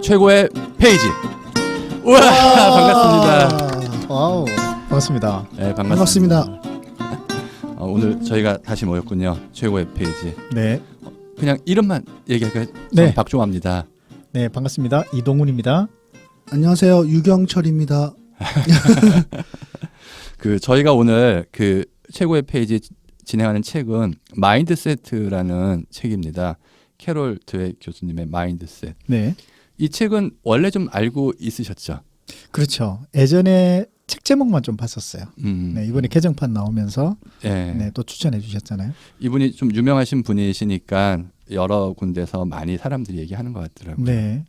최고의 페이지. 우와, 반갑습니다. 와우, 반갑습니다. 네, 반갑습니다. 오늘 저희가 다시 모였군요. 최고의 페이지. 네, 그냥 이름만 얘기할까요? 네. 박종화입니다. 네, 반갑습니다. 이동훈입니다. 안녕하세요, 유경철입니다. 저희가 오늘 최고의 페이지 진행하는 책은 마인드셋이라는 책입니다. 캐롤 드웨 교수님의 마인드셋. 네, 이 책은 원래 좀 알고 있으셨죠? 그렇죠. 예전에 책 제목만 좀 봤었어요. 네, 이번에 개정판 나오면서 네, 또 추천해 주셨잖아요. 이분이 좀 유명하신 분이시니까 여러 군데서 많이 사람들이 얘기하는 것 같더라고요. 네,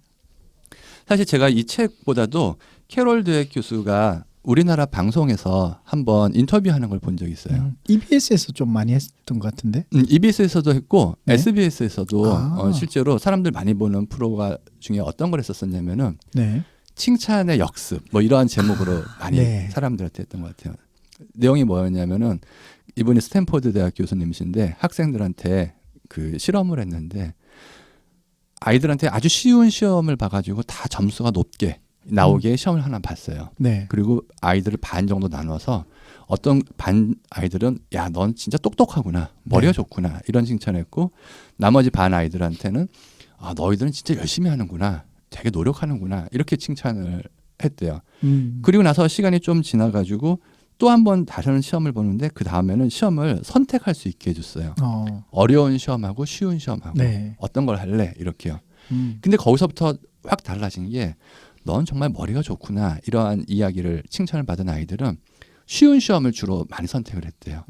사실 제가 이 책보다도 캐롤 드웨 교수가 우리나라 방송에서 한번 인터뷰하는 걸 본 적이 있어요. EBS에서 좀 많이 했던 것 같은데. EBS에서도 했고 네. SBS에서도 실제로 사람들 많이 보는 프로가 중에 어떤 걸 했었었냐면은 네, 칭찬의 역습 뭐 이러한 제목으로 많이 네. 사람들한테 했던 것 같아요. 내용이 뭐였냐면은 이분이 스탠포드 대학 교수님이신데 학생들한테 실험을 했는데 아이들한테 아주 쉬운 시험을 봐가지고 다 점수가 높게 나오게 시험을 하나 봤어요. 네, 그리고 아이들을 반 정도 나눠서 어떤 반 아이들은 야, 넌 진짜 똑똑하구나, 머리가 네. 좋구나 이런 칭찬했고 나머지 반 아이들한테는 아, 너희들은 진짜 열심히 하는구나, 되게 노력하는구나 이렇게 칭찬을 했대요. 그리고 나서 시간이 좀 지나가지고 또 한 번 다른 시험을 보는데 그 다음에는 시험을 선택할 수 있게 해줬어요. 어려운 시험하고 쉬운 시험하고 네. 어떤 걸 할래 이렇게요. 근데 거기서부터 확 달라진 게 넌 정말 머리가 좋구나 이러한 이야기를 칭찬을 받은 아이들은 쉬운 시험을 주로 많이 선택을 했대요.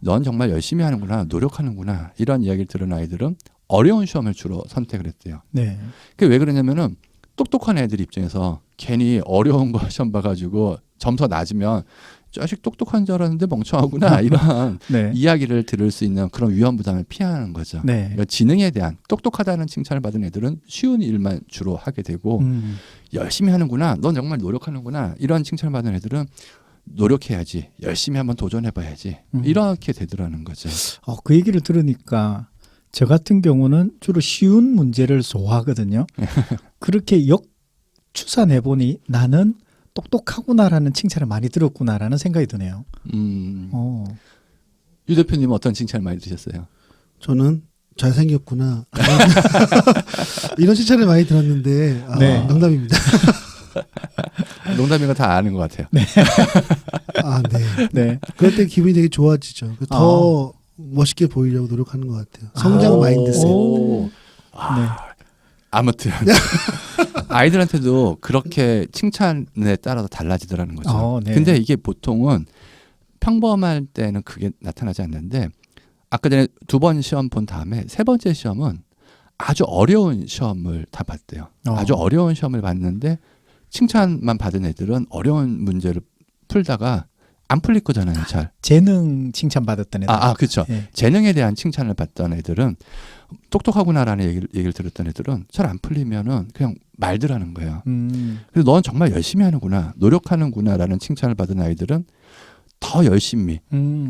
넌 정말 열심히 하는구나, 노력하는구나 이런 이야기를 들은 아이들은 어려운 시험을 주로 선택을 했대요. 네, 그게 왜 그러냐면은 똑똑한 애들 입장에서 괜히 어려운 거 시험 봐가지고 점수가 낮으면 자식 똑똑한 줄 알았는데 멍청하구나 이런 네, 이야기를 들을 수 있는 그런 위험 부담을 피하는 거죠. 네. 그러니까 지능에 대한 똑똑하다는 칭찬을 받은 애들은 쉬운 일만 주로 하게 되고 열심히 하는구나, 넌 정말 노력하는구나 이런 칭찬을 받은 애들은 노력해야지, 열심히 한번 도전해봐야지 이렇게 되더라는 거죠. 그 얘기를 들으니까 저 같은 경우는 주로 쉬운 문제를 좋아하거든요. 그렇게 역추산해 보니 나는 똑똑하구나라는 칭찬을 많이 들었구나라는 생각이 드네요. 유 대표님은 어떤 칭찬을 많이 드셨어요? 저는 잘생겼구나. 이런 칭찬을 많이 들었는데 네. 농담입니다. 농담인 거 다 아는 것 같아요. 네. 네. 그럴 때 기분이 되게 좋아지죠. 더 멋있게 보이려고 노력하는 것 같아요. 성장 마인드셋. 네. 아무튼 아이들한테도 그렇게 칭찬에 따라서 달라지더라는 거죠. 네. 근데 이게 보통은 평범할 때는 그게 나타나지 않는데 아까 전에 두 번 시험 본 다음에 세 번째 시험은 아주 어려운 시험을 다 봤대요. 아주 어려운 시험을 봤는데 칭찬만 받은 애들은 어려운 문제를 풀다가 안 풀릴 거잖아요, 잘. 재능 칭찬 받았던 애들. 그렇죠. 네. 재능에 대한 칭찬을 받던 애들은 똑똑하구나라는 얘기를 들었던 애들은 잘 안 풀리면은 그냥 말들 하는 거예요. 그래서 넌 정말 열심히 하는구나, 노력하는구나라는 칭찬을 받은 아이들은 더 열심히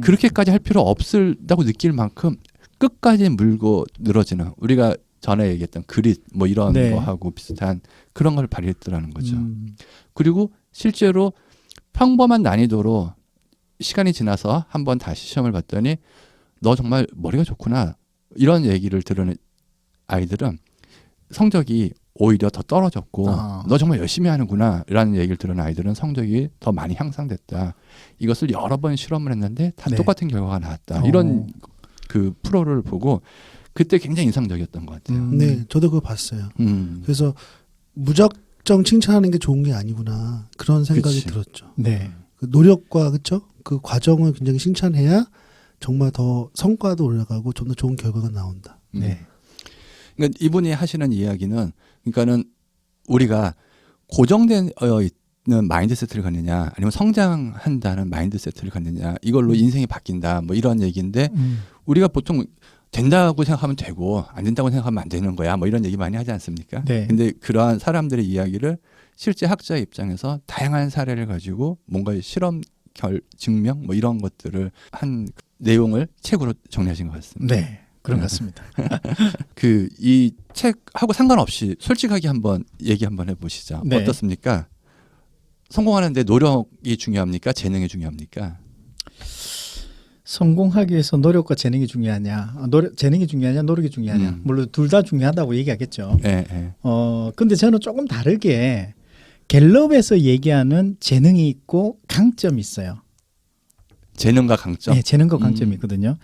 그렇게까지 할 필요 없다고 느낄 만큼 끝까지 물고 늘어지는, 우리가 전에 얘기했던 그릿 뭐 이런 네. 거하고 비슷한 그런 걸 발휘했더라는 거죠. 그리고 실제로 평범한 난이도로 시간이 지나서 한번 다시 시험을 봤더니 너 정말 머리가 좋구나 이런 얘기를 들은 아이들은 성적이 오히려 더 떨어졌고 너 정말 열심히 하는구나 라는 얘기를 들은 아이들은 성적이 더 많이 향상됐다. 이것을 여러 번 실험을 했는데 다 네. 똑같은 결과가 나왔다. 이런 프로를 보고 그때 굉장히 인상적이었던 것 같아요. 네, 저도 그거 봤어요. 그래서 무작정 칭찬하는 게 좋은 게 아니구나 그런 생각이 그치. 들었죠. 네. 그 노력과 그 과정을 굉장히 칭찬해야 정말 더 성과도 올라가고 좀 더 좋은 결과가 나온다. 네. 그러니까 이분이 하시는 이야기는, 그러니까는 우리가 고정된 있는 마인드세트를 갖느냐 아니면 성장한다는 마인드세트를 갖느냐 이걸로 인생이 바뀐다 뭐 이런 얘기인데 우리가 보통 된다고 생각하면 되고 안 된다고 생각하면 안 되는 거야 뭐 이런 얘기 많이 하지 않습니까? 네. 근데 그러한 사람들의 이야기를 실제 학자의 입장에서 다양한 사례를 가지고 뭔가 실험 증명 뭐 이런 것들을 한 내용을 책으로 정리하신 것 같습니다. 네. 그런 것 같습니다. 그 이 책하고 상관없이 솔직하게 한번 얘기 한번 해보시죠. 네. 어떻습니까? 성공하는데 노력이 중요합니까? 재능이 중요합니까? 성공하기 위해서 노력과 재능이 중요하냐? 재능이 중요하냐? 노력이 중요하냐? 물론 둘 다 중요하다고 얘기하겠죠. 예, 예. 근데 저는 조금 다르게 갤럽에서 얘기하는 재능이 있고 강점이 있어요. 재능과 강점. 네, 재능과 강점이 있거든요.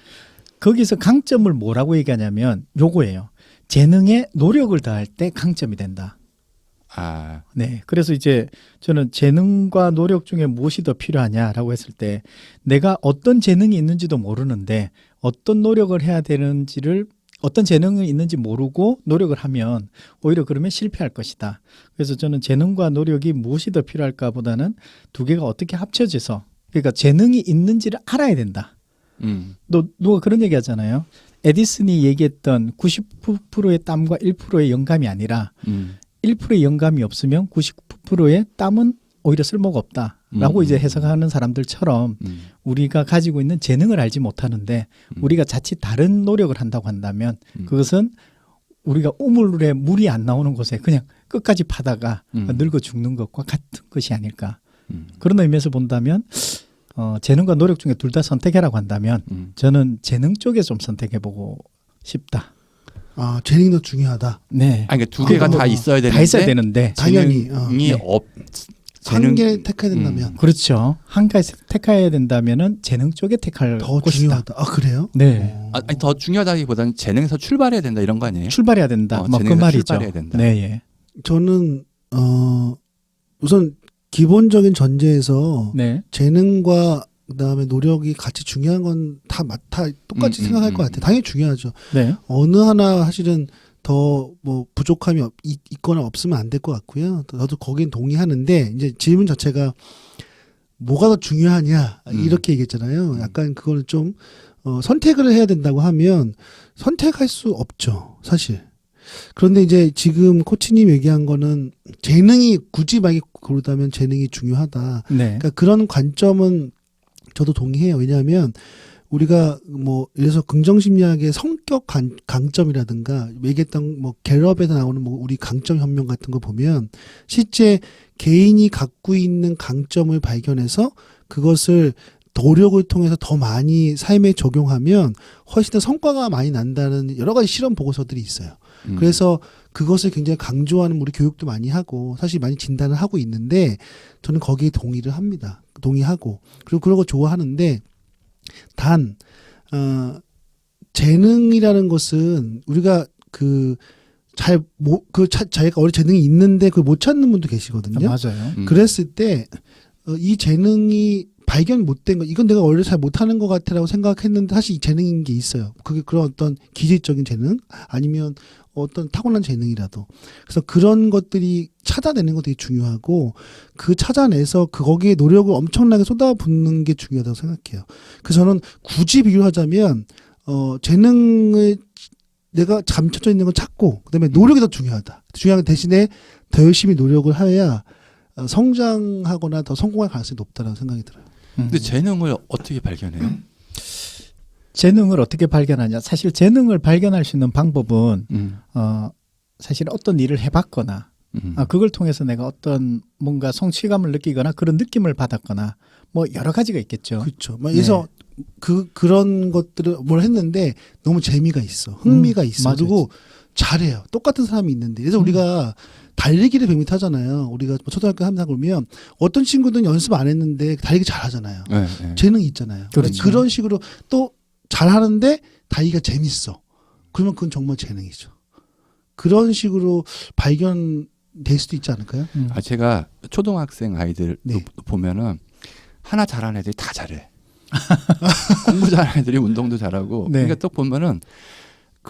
거기서 강점을 뭐라고 얘기하냐면 요거예요. 재능에 노력을 다할 때 강점이 된다. 아, 네. 그래서 이제 저는 재능과 노력 중에 무엇이 더 필요하냐라고 했을 때 내가 어떤 재능이 있는지도 모르는데 어떤 노력을 해야 되는지를 어떤 재능이 있는지 모르고 노력을 하면 오히려 그러면 실패할 것이다. 그래서 저는 재능과 노력이 무엇이 더 필요할까 보다는 두 개가 어떻게 합쳐져서 그러니까 재능이 있는지를 알아야 된다. 누가 그런 얘기 하잖아요. 에디슨이 얘기했던 90%의 땀과 1%의 영감이 아니라 1%의 영감이 없으면 99%의 땀은 오히려 쓸모가 없다라고 이제 해석하는 사람들처럼 우리가 가지고 있는 재능을 알지 못하는데 우리가 자칫 다른 노력을 한다고 한다면 그것은 우리가 우물에 물이 안 나오는 곳에 그냥 끝까지 파다가 늙어 죽는 것과 같은 것이 아닐까. 그런 의미에서 본다면 재능과 노력 중에 둘 다 선택해라고 한다면 저는 재능 쪽에 좀 선택해보고 싶다. 아, 재능이 더 중요하다. 네. 아니, 그러니까 두 개가 다 있어야 되는데. 다 있어야 되는데. 당연히 재능이 네. 한 개 택해야 된다면 그렇죠. 한 가지 택해야 된다면은 재능 쪽에 택할 더 것이다. 중요하다. 아, 그래요? 네. 아니, 더 중요하다기보다는 재능에서 출발해야 된다 이런 거 아니에요? 출발해야 된다. 뭐 그 재능에서 말이죠. 출발해야 된다. 네, 예. 저는 우선 기본적인 전제에서 네. 재능과 그다음에 노력이 같이 중요한 건 다 똑같이 생각할 것 같아요. 당연히 중요하죠. 네. 어느 하나 사실은 더 뭐 부족함이 있거나 없으면 안 될 것 같고요. 저도 거긴 동의하는데 이제 질문 자체가 뭐가 더 중요하냐 이렇게 얘기했잖아요. 약간 그걸 좀 선택을 해야 된다고 하면 선택할 수 없죠, 사실. 그런데 이제 지금 코치님 얘기한 거는 재능이 굳이 만약에 고르다면 재능이 중요하다. 네. 그러니까 그런 관점은 저도 동의해요. 왜냐하면 우리가 뭐 예를 들어서 긍정심리학의 성격 강점이라든가 얘기했던 뭐 갤럽에서 나오는 뭐 우리 강점 현명 같은 거 보면 실제 개인이 갖고 있는 강점을 발견해서 그것을 노력을 통해서 더 많이 삶에 적용하면 훨씬 더 성과가 많이 난다는 여러 가지 실험 보고서들이 있어요. 그래서 그것을 굉장히 강조하는 우리 교육도 많이 하고 사실 많이 진단을 하고 있는데 저는 거기에 동의를 합니다. 동의하고 그리고 그런 거 좋아하는데 단 재능이라는 것은 우리가 자기가 어린 재능이 있는데 그걸 못 찾는 분도 계시거든요. 맞아요. 그랬을 때 이 재능이 발견 못된 거 이건 내가 원래 잘 못하는 것 같아라고 생각했는데 사실 이 재능인 게 있어요. 그게 그런 어떤 기질적인 재능 아니면 어떤 타고난 재능이라도 그래서 그런 것들이 찾아내는 거 되게 중요하고 그 찾아내서 거기에 노력을 엄청나게 쏟아붓는 게 중요하다고 생각해요. 그래서 저는 굳이 비교하자면 재능을 내가 감춰져 있는 걸 찾고 그다음에 노력이 더 중요하다. 중요한 대신에 더 열심히 노력을 해야 성장하거나 더 성공할 가능성이 높다라는 생각이 들어요. 근데 재능을 어떻게 발견해요? 재능을 어떻게 발견하냐? 사실 재능을 발견할 수 있는 방법은 사실 어떤 일을 해봤거나 그걸 통해서 내가 어떤 뭔가 성취감을 느끼거나 그런 느낌을 받았거나 뭐 여러 가지가 있겠죠. 그렇죠. 그래서 그런 것들을 뭘 했는데 너무 재미가 있어, 흥미가 있어, 맞아요. 그리고 잘해요. 똑같은 사람이 있는데 그래서 우리가 달리기를 100m 하잖아요. 우리가 초등학교 한다 그러면 어떤 친구들은 연습 안 했는데 달리기 잘하잖아요. 네, 네. 재능이 있잖아요. 그렇죠. 그런 식으로 또 잘하는데 달리기가 재밌어. 그러면 그건 정말 재능이죠. 그런 식으로 발견될 수도 있지 않을까요? 제가 초등학생 아이들 네. 보면은 하나 잘하는 애들이 다 잘해. 공부 잘하는 애들이 운동도 잘하고. 네. 그러니까 또 보면은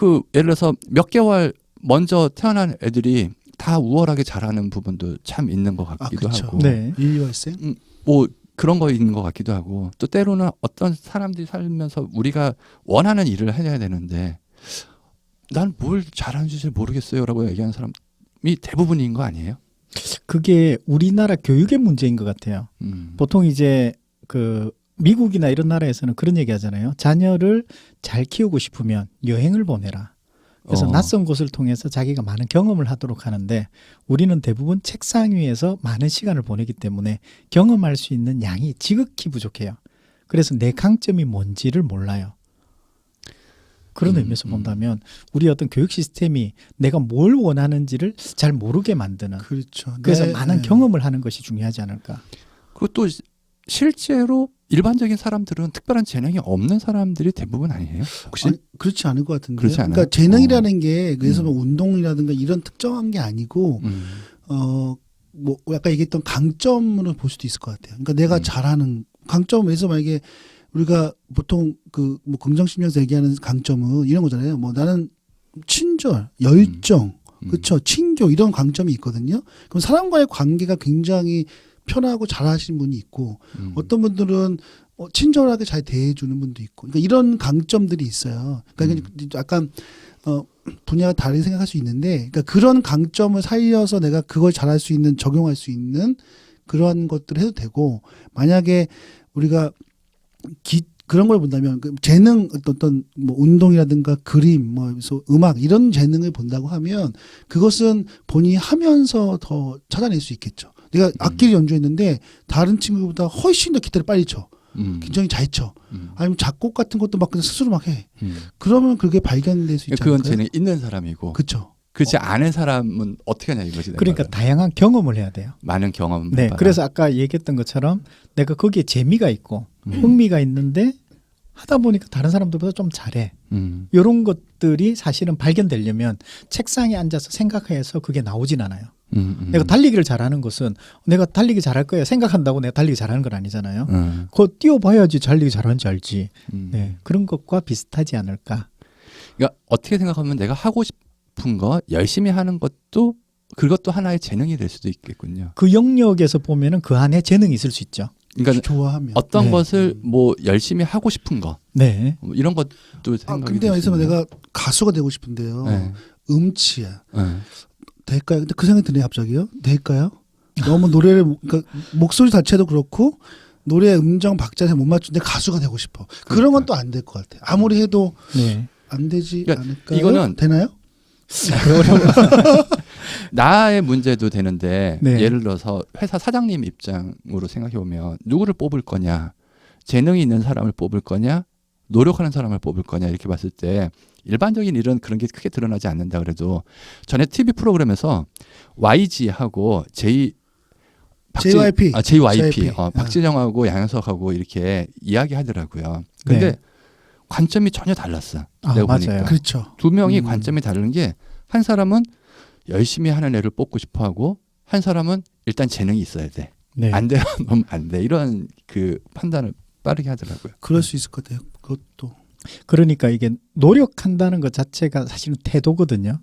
예를 들어서 몇 개월 먼저 태어난 애들이 다 우월하게 잘하는 부분도 참 있는 것 같기도 그쵸. 하고. 네. 일월생? 뭐 그런 거 있는 것 같기도 하고 또 때로는 어떤 사람들이 살면서 우리가 원하는 일을 해야 되는데 난 뭘 잘하는지 잘 모르겠어요라고 얘기하는 사람이 대부분인 거 아니에요? 그게 우리나라 교육의 문제인 것 같아요. 보통 이제 미국이나 이런 나라에서는 그런 얘기 하잖아요. 자녀를 잘 키우고 싶으면 여행을 보내라. 그래서 낯선 곳을 통해서 자기가 많은 경험을 하도록 하는데 우리는 대부분 책상 위에서 많은 시간을 보내기 때문에 경험할 수 있는 양이 지극히 부족해요. 그래서 내 강점이 뭔지를 몰라요. 그런 의미에서 본다면 우리 어떤 교육 시스템이 내가 뭘 원하는지를 잘 모르게 만드는 그렇죠. 그래서 많은 경험을 하는 것이 중요하지 않을까. 그리고 또 실제로 일반적인 사람들은 특별한 재능이 없는 사람들이 대부분 아니에요? 혹시? 아니, 그렇지 않을 것 같은데요. 그렇지 않아요? 그러니까 재능이라는 게 그래서 뭐 운동이라든가 이런 특정한 게 아니고 뭐 아까 얘기했던 강점으로 볼 수도 있을 것 같아요. 그러니까 내가 잘하는 강점에서 만약에 우리가 보통 그 뭐 긍정심리학에서 얘기하는 강점은 이런 거잖아요. 뭐 나는 친절, 열정, 그렇죠, 친교 이런 강점이 있거든요. 그럼 사람과의 관계가 굉장히 편하고 잘하시는 분이 있고 어떤 분들은 친절하게 잘 대해주는 분도 있고, 그러니까 이런 강점들이 있어요. 그러니까 약간 분야가 다르게 생각할 수 있는데, 그러니까 그런 강점을 살려서 내가 그걸 잘할 수 있는, 적용할 수 있는 그런 것들을 해도 되고, 만약에 우리가 그런 걸 본다면 재능, 어떤 뭐 운동이라든가 그림, 뭐 음악 이런 재능을 본다고 하면 그것은 본인이 하면서 더 찾아낼 수 있겠죠. 내가 악기를 연주했는데 다른 친구보다 훨씬 더 기타를 빨리 쳐. 굉장히 잘 쳐. 아니면 작곡 같은 것도 막 그냥 스스로 막 해. 그러면 그게 발견될 수 있지 않을까요? 그건 재능이 있는 사람이고. 그렇죠. 그렇지 않은 사람은 어떻게 하냐 이것이. 그러니까 다양한 경험을 해야 돼요. 많은 경험을 네, 해봐라. 그래서 아까 얘기했던 것처럼 내가 거기에 재미가 있고 흥미가 있는데 하다 보니까 다른 사람들보다 좀 잘해. 이런 것들이 사실은 발견되려면 책상에 앉아서 생각해서 그게 나오진 않아요. 내가 달리기를 잘하는 것은 내가 달리기 잘할 거야 생각한다고 내가 달리기 잘하는 건 아니잖아요. 그거 뛰어봐야지 달리기 잘하는지 알지. 네, 그런 것과 비슷하지 않을까. 그러니까 어떻게 생각하면 내가 하고 싶은 거 열심히 하는 것도 그것도 하나의 재능이 될 수도 있겠군요. 그 영역에서 보면은 그 안에 재능이 있을 수 있죠. 그러니까 좋아하면 어떤 네. 것을 뭐 열심히 하고 싶은 거, 네. 뭐 이런 것도 생각이. 근데 말씀은 내가 가수가 되고 싶은데요. 네. 음치야. 네. 될까요? 근데 그 생각이 드네요, 갑자기요. 될까요? 너무 노래를, 그러니까 목소리 자체도 그렇고, 노래 음정 박자에 못 맞추는데 가수가 되고 싶어. 그런 건 또 안 될 것 같아. 아무리 해도 네. 안 되지 그러니까 않을까요? 이거는 되나요? 나의 문제도 되는데 네. 예를 들어서 회사 사장님 입장으로 생각해 보면 누구를 뽑을 거냐, 재능이 있는 사람을 뽑을 거냐, 노력하는 사람을 뽑을 거냐 이렇게 봤을 때 일반적인 일은 그런 게 크게 드러나지 않는다 그래도 전에 TV 프로그램에서 YG하고 JYP. JYP. 박진영하고 양현석하고 이렇게 이야기하더라고요. 근데 네. 관점이 전혀 달랐어. 아, 내가 맞아요. 보니까 그렇죠. 두 명이 관점이 다른 게 한 사람은 열심히 하는 애를 뽑고 싶어하고 한 사람은 일단 재능이 있어야 돼. 네. 안 되면 너무 안 돼. 이런 그 판단을 빠르게 하더라고요. 그럴 수 있을 것 같아요. 그것도. 그러니까 이게 노력한다는 것 자체가 사실은 태도거든요.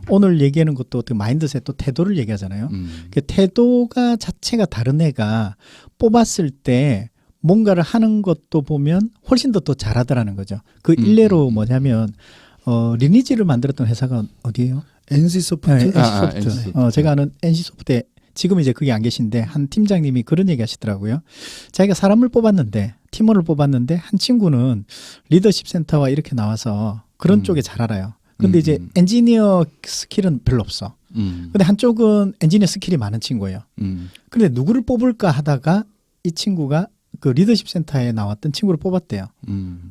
오늘 얘기하는 것도 그 마인드셋 또 태도를 얘기하잖아요. 그 태도가 자체가 다른 애가 뽑았을 때 뭔가를 하는 것도 보면 훨씬 더 잘하더라는 거죠. 그 일례로 뭐냐면 리니지를 만들었던 회사가 어디예요? NC소프트. 네, NC소프트. NC소프트. 제가 아는 NC소프트에 지금 이제 그게 안 계신데 한 팀장님이 그런 얘기 하시더라고요. 자기가 사람을 뽑았는데 팀원을 뽑았는데 한 친구는 리더십 센터와 이렇게 나와서 그런 쪽에 잘 알아요. 근데 이제 엔지니어 스킬은 별로 없어. 근데 한쪽은 엔지니어 스킬이 많은 친구예요. 근데 누구를 뽑을까 하다가 이 친구가 그 리더십 센터에 나왔던 친구를 뽑았대요.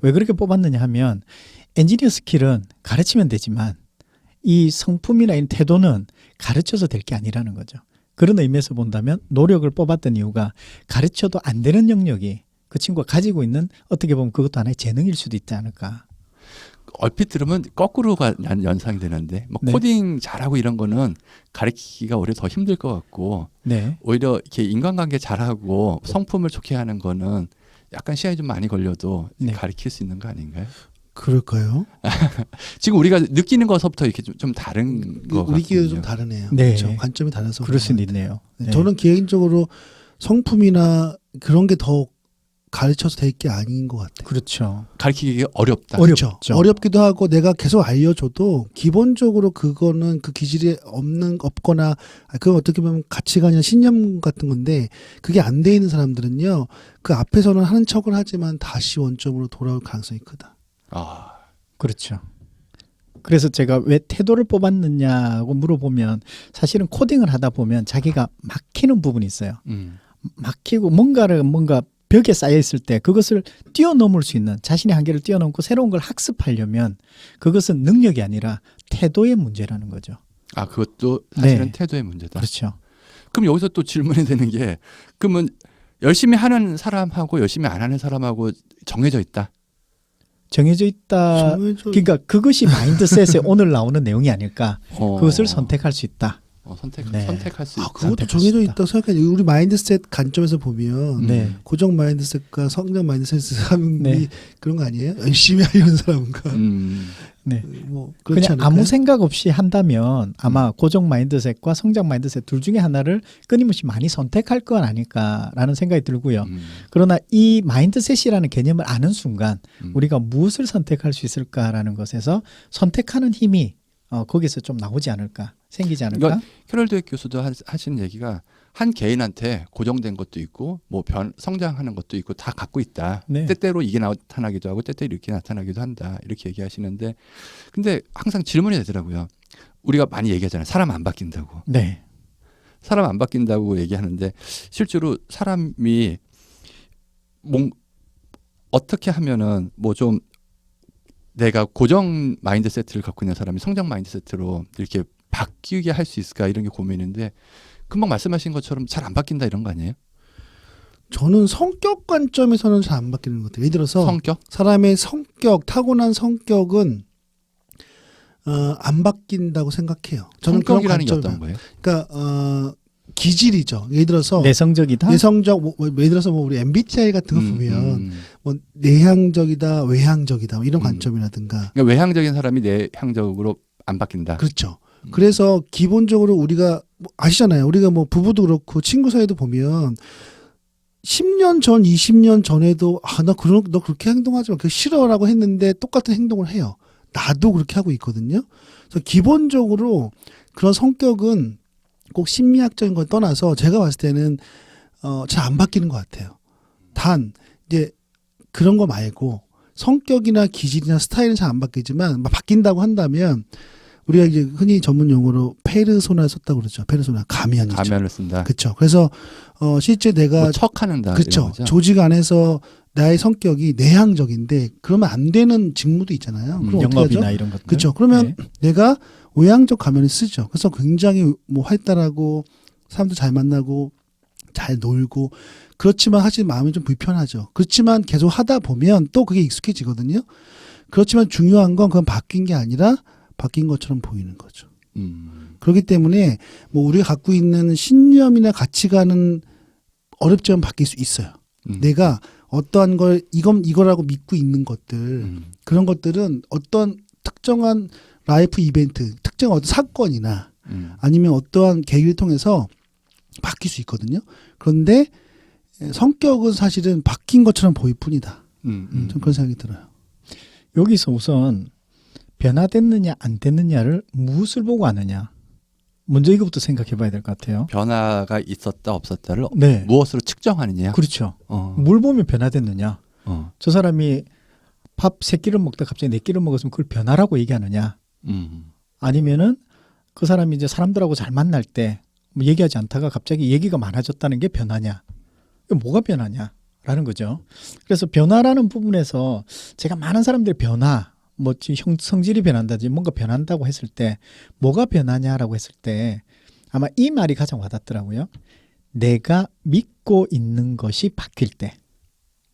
왜 그렇게 뽑았느냐 하면 엔지니어 스킬은 가르치면 되지만 이 성품이나 이 태도는 가르쳐서 될 게 아니라는 거죠. 그런 의미에서 본다면 노력을 뽑았던 이유가 가르쳐도 안 되는 영역이 그 친구가 가지고 있는 어떻게 보면 그것도 하나의 재능일 수도 있지 않을까. 얼핏 들으면 거꾸로가 난 연상이 되는데 뭐 네. 코딩 잘하고 이런 거는 가르치기가 오히려 더 힘들 것 같고 네. 오히려 이렇게 인간관계 잘하고 성품을 좋게 하는 거는 약간 시간이 좀 많이 걸려도 네. 가르칠 수 있는 거 아닌가요? 그럴까요? 지금 우리가 느끼는 것부터 이렇게 좀 다른 거 우리끼리 좀 같거든요. 다르네요. 네. 그렇죠. 관점이 달라서. 그럴 그런 수는 것 같아요. 있네요. 네. 네. 저는 개인적으로 성품이나 그런 게 더 가르쳐서 될 게 아닌 것 같아요. 그렇죠. 가르치기 어렵다. 어렵죠. 어렵기도 하고 내가 계속 알려줘도 기본적으로 그거는 그 기질이 없거나 그건 어떻게 보면 가치관이나 신념 같은 건데 그게 안 돼 있는 사람들은요 그 앞에서는 하는 척을 하지만 다시 원점으로 돌아올 가능성이 크다. 아, 그렇죠. 그래서 제가 왜 태도를 뽑았느냐고 물어보면 사실은 코딩을 하다 보면 자기가 막히는 부분이 있어요. 막히고 뭔가 벽에 쌓여 있을 때 그것을 뛰어넘을 수 있는 자신의 한계를 뛰어넘고 새로운 걸 학습하려면 그것은 능력이 아니라 태도의 문제라는 거죠. 아 그것도 사실은 네. 태도의 문제다. 그렇죠. 그럼 여기서 또 질문이 되는 게 그러면 열심히 하는 사람하고 열심히 안 하는 사람하고 정해져 있다. 정해져 있다. 그러니까 그것이 마인드셋에 오늘 나오는 내용이 아닐까. 그것을 선택할 수 있다. 선택할 수 있다. 그것도 선택할 정해져 수 있다. 있다고 생각해요. 우리 마인드셋 관점에서 보면 네. 고정 마인드셋과 성장 마인드셋 사람이 네. 그런 거 아니에요? 열심히 하려는 사람과 네. 뭐 그렇지 그냥 않을까요? 아무 생각 없이 한다면 아마 고정 마인드셋과 성장 마인드셋 둘 중에 하나를 끊임없이 많이 선택할 건 아닐까라는 생각이 들고요. 그러나 이 마인드셋이라는 개념을 아는 순간 우리가 무엇을 선택할 수 있을까라는 것에서 선택하는 힘이 거기서 좀 나오지 않을까, 생기지 않을까? 그러니까 캐럴 드웨 교수도 하시는 얘기가 한 개인한테 고정된 것도 있고 뭐 성장하는 것도 있고 다 갖고 있다. 네. 때때로 이게 나타나기도 하고 때때로 이렇게 나타나기도 한다. 이렇게 얘기하시는데 근데 항상 질문이 되더라고요. 우리가 많이 얘기하잖아요. 사람 안 바뀐다고. 네. 사람 안 바뀐다고 얘기하는데 실제로 사람이 어떻게 하면은 뭐 좀 내가 고정 마인드세트를 갖고 있는 사람이 성장 마인드세트로 이렇게 바뀌게 할 수 있을까 이런 게 고민인데 금방 말씀하신 것처럼 잘 안 바뀐다 이런 거 아니에요? 저는 성격 관점에서는 잘 안 바뀌는 것 같아요. 예를 들어서 성격? 사람의 성격, 타고난 성격은 안 바뀐다고 생각해요. 저는 그런 성격이라는 게 관점이 어떤 거예요? 그러니까 기질이죠. 예를 들어서 내성적이다. 내성적, 예를 들어서 뭐 우리 MBTI 같은 거 보면 뭐 내향적이다, 외향적이다 뭐 이런 관점이라든가. 그러니까 외향적인 사람이 내향적으로 안 바뀐다. 그렇죠. 그래서 기본적으로 우리가 아시잖아요. 우리가 뭐 부부도 그렇고 친구 사이도 보면 10년 전, 20년 전에도 너 그렇게 행동하지 마. 그게 싫어라고 했는데 똑같은 행동을 해요. 나도 그렇게 하고 있거든요. 그래서 기본적으로 그런 성격은 꼭 심리학적인 걸 떠나서 제가 봤을 때는 잘 안 바뀌는 것 같아요. 단 이제 그런 거 말고 성격이나 기질이나 스타일은 잘 안 바뀌지만 바뀐다고 한다면 우리가 이제 흔히 전문 용어로 페르소나를 썼다고 그러죠. 페르소나 가면이죠. 가면을 쓴다. 그렇죠. 그래서 실제 내가 뭐 척하는다. 그렇죠. 조직 안에서 나의 성격이 내향적인데 그러면 안 되는 직무도 있잖아요. 그럼 어떻게 영업이나 하죠? 이런 것들. 그렇죠. 그러면 내가 외향적 가면을 쓰죠. 그래서 굉장히 뭐 활달하고 사람도 잘 만나고 잘 놀고 그렇지만 사실 마음이 좀 불편하죠. 그렇지만 계속 하다 보면 또 그게 익숙해지거든요. 그렇지만 중요한 건 그건 바뀐 게 아니라 바뀐 것처럼 보이는 거죠. 그렇기 때문에 뭐 우리가 갖고 있는 신념이나 가치관은 어렵지만 바뀔 수 있어요. 내가 어떠한 걸 이거라고 믿고 있는 것들 그런 것들은 어떤 특정한 라이프 이벤트, 특정한 어떤 사건이나 아니면 어떠한 계기를 통해서 바뀔 수 있거든요. 그런데 성격은 사실은 바뀐 것처럼 보일 뿐이다. 좀 그런 생각이 들어요. 여기서 우선 변화됐느냐 안 됐느냐를 무엇을 보고 아느냐. 먼저 이것부터 생각해 봐야 될 것 같아요. 변화가 있었다 없었다를 네. 무엇으로 측정하느냐. 그렇죠. 뭘 보면 변화됐느냐. 저 사람이 밥 3끼를 먹다 갑자기 4끼를 먹었으면 그걸 변화라고 얘기하느냐. 아니면은 그 사람이 이제 사람들하고 잘 만날 때 뭐 얘기하지 않다가 갑자기 얘기가 많아졌다는 게 변화냐. 뭐가 변화냐라는 거죠. 그래서 변화라는 부분에서 제가 많은 사람들이 변화, 뭐 성질이 변한다든지 뭔가 변한다고 했을 때 뭐가 변하냐라고 했을 때 아마 이 말이 가장 와닿더라고요. 내가 믿고 있는 것이 바뀔 때.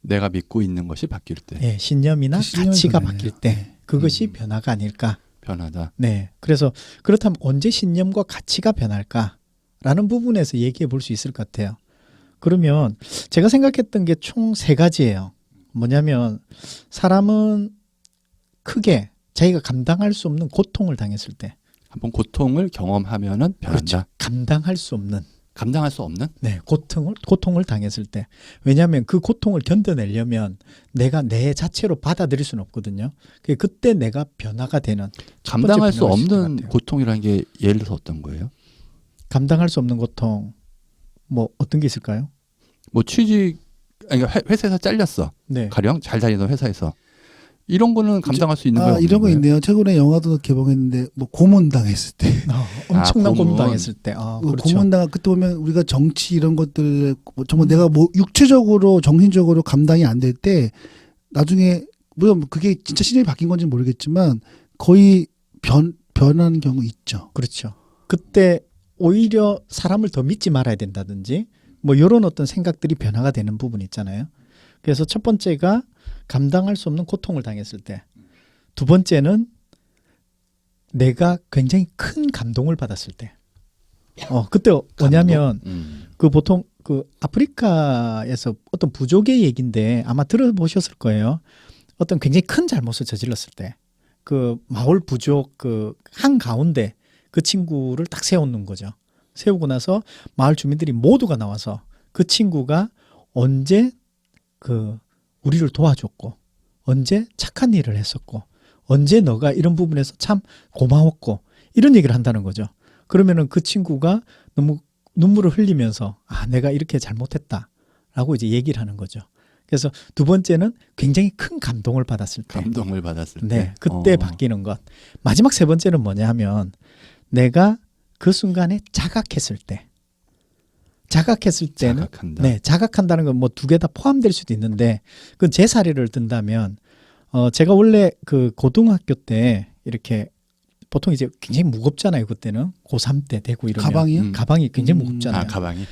내가 믿고 있는 것이 바뀔 때. 네, 신념이나 신념이 가치가 변하네요. 바뀔 때 그것이 변화가 아닐까. 변하다. 네, 그래서 그렇다면 언제 신념과 가치가 변할까라는 부분에서 얘기해 볼 수 있을 것 같아요. 그러면 제가 생각했던 게 총 3가지예요. 뭐냐면 사람은 크게 자기가 감당할 수 없는 고통을 당했을 때 한번 고통을 경험하면은 변한다. 그렇죠. 감당할 수 없는 감당할 수 없는? 네, 고통을 당했을 때. 왜냐하면 그 고통을 견뎌내려면 내가 내 자체로 받아들일 수는 없거든요. 그때 내가 변화가 되는 첫 번째 감당할 수 변화가 있을 것 없는 같아요. 고통이라는 게 예를 들어서 어떤 거예요? 감당할 수 없는 고통 뭐 어떤 게 있을까요? 뭐 취직 아니 그러니까 회사에서 잘렸어. 네. 가령 잘 다니던 회사에서 이런 거는 감당할 수 있는 거예요. 이런 거 있네요. 최근에 영화도 개봉했는데 뭐 고문 당했을 때. 엄청난 고문. 고문 당했을 때. 그렇죠. 고문 당 그때 보면 우리가 정치 이런 것들 뭐 정말 내가 뭐 육체적으로 정신적으로 감당이 안 될 때 나중에 물론 그게 진짜 신념이 바뀐 건지는 모르겠지만 거의 변하는 경우 있죠. 그렇죠. 그때 오히려 사람을 더 믿지 말아야 된다든지 뭐 이런 어떤 생각들이 변화가 되는 부분이 있잖아요. 그래서 첫 번째가 감당할 수 없는 고통을 당했을 때, 두 번째는 내가 굉장히 큰 감동을 받았을 때. 그때 뭐냐면 그 보통 그 아프리카에서 어떤 부족의 얘기인데 아마 들어보셨을 거예요. 어떤 굉장히 큰 잘못을 저질렀을 때 그 마을 부족 그 한가운데 그 친구를 딱 세워놓는 거죠. 세우고 나서 마을 주민들이 모두가 나와서 그 친구가 언제 그 우리를 도와줬고 언제 착한 일을 했었고 언제 너가 이런 부분에서 참 고마웠고 이런 얘기를 한다는 거죠. 그러면은 그 친구가 너무 눈물을 흘리면서 내가 이렇게 잘못했다라고 이제 얘기를 하는 거죠. 그래서 두 번째는 굉장히 큰 감동을 받았을 때. 감동을 받았을 때. 네, 그때 바뀌는 것. 마지막 세 번째는 뭐냐 하면 내가 그 순간에 자각했을 때. 자각했을 때는 자각한다. 네, 자각한다는 건 뭐 두 개 다 포함될 수도 있는데 그건 제 사례를 든다면 제가 원래 그 고등학교 때 이렇게 보통 이제 굉장히 무겁잖아요. 그때는 고3 때 되고 이러면 가방이요? 가방이 굉장히 무겁잖아요. 가방이.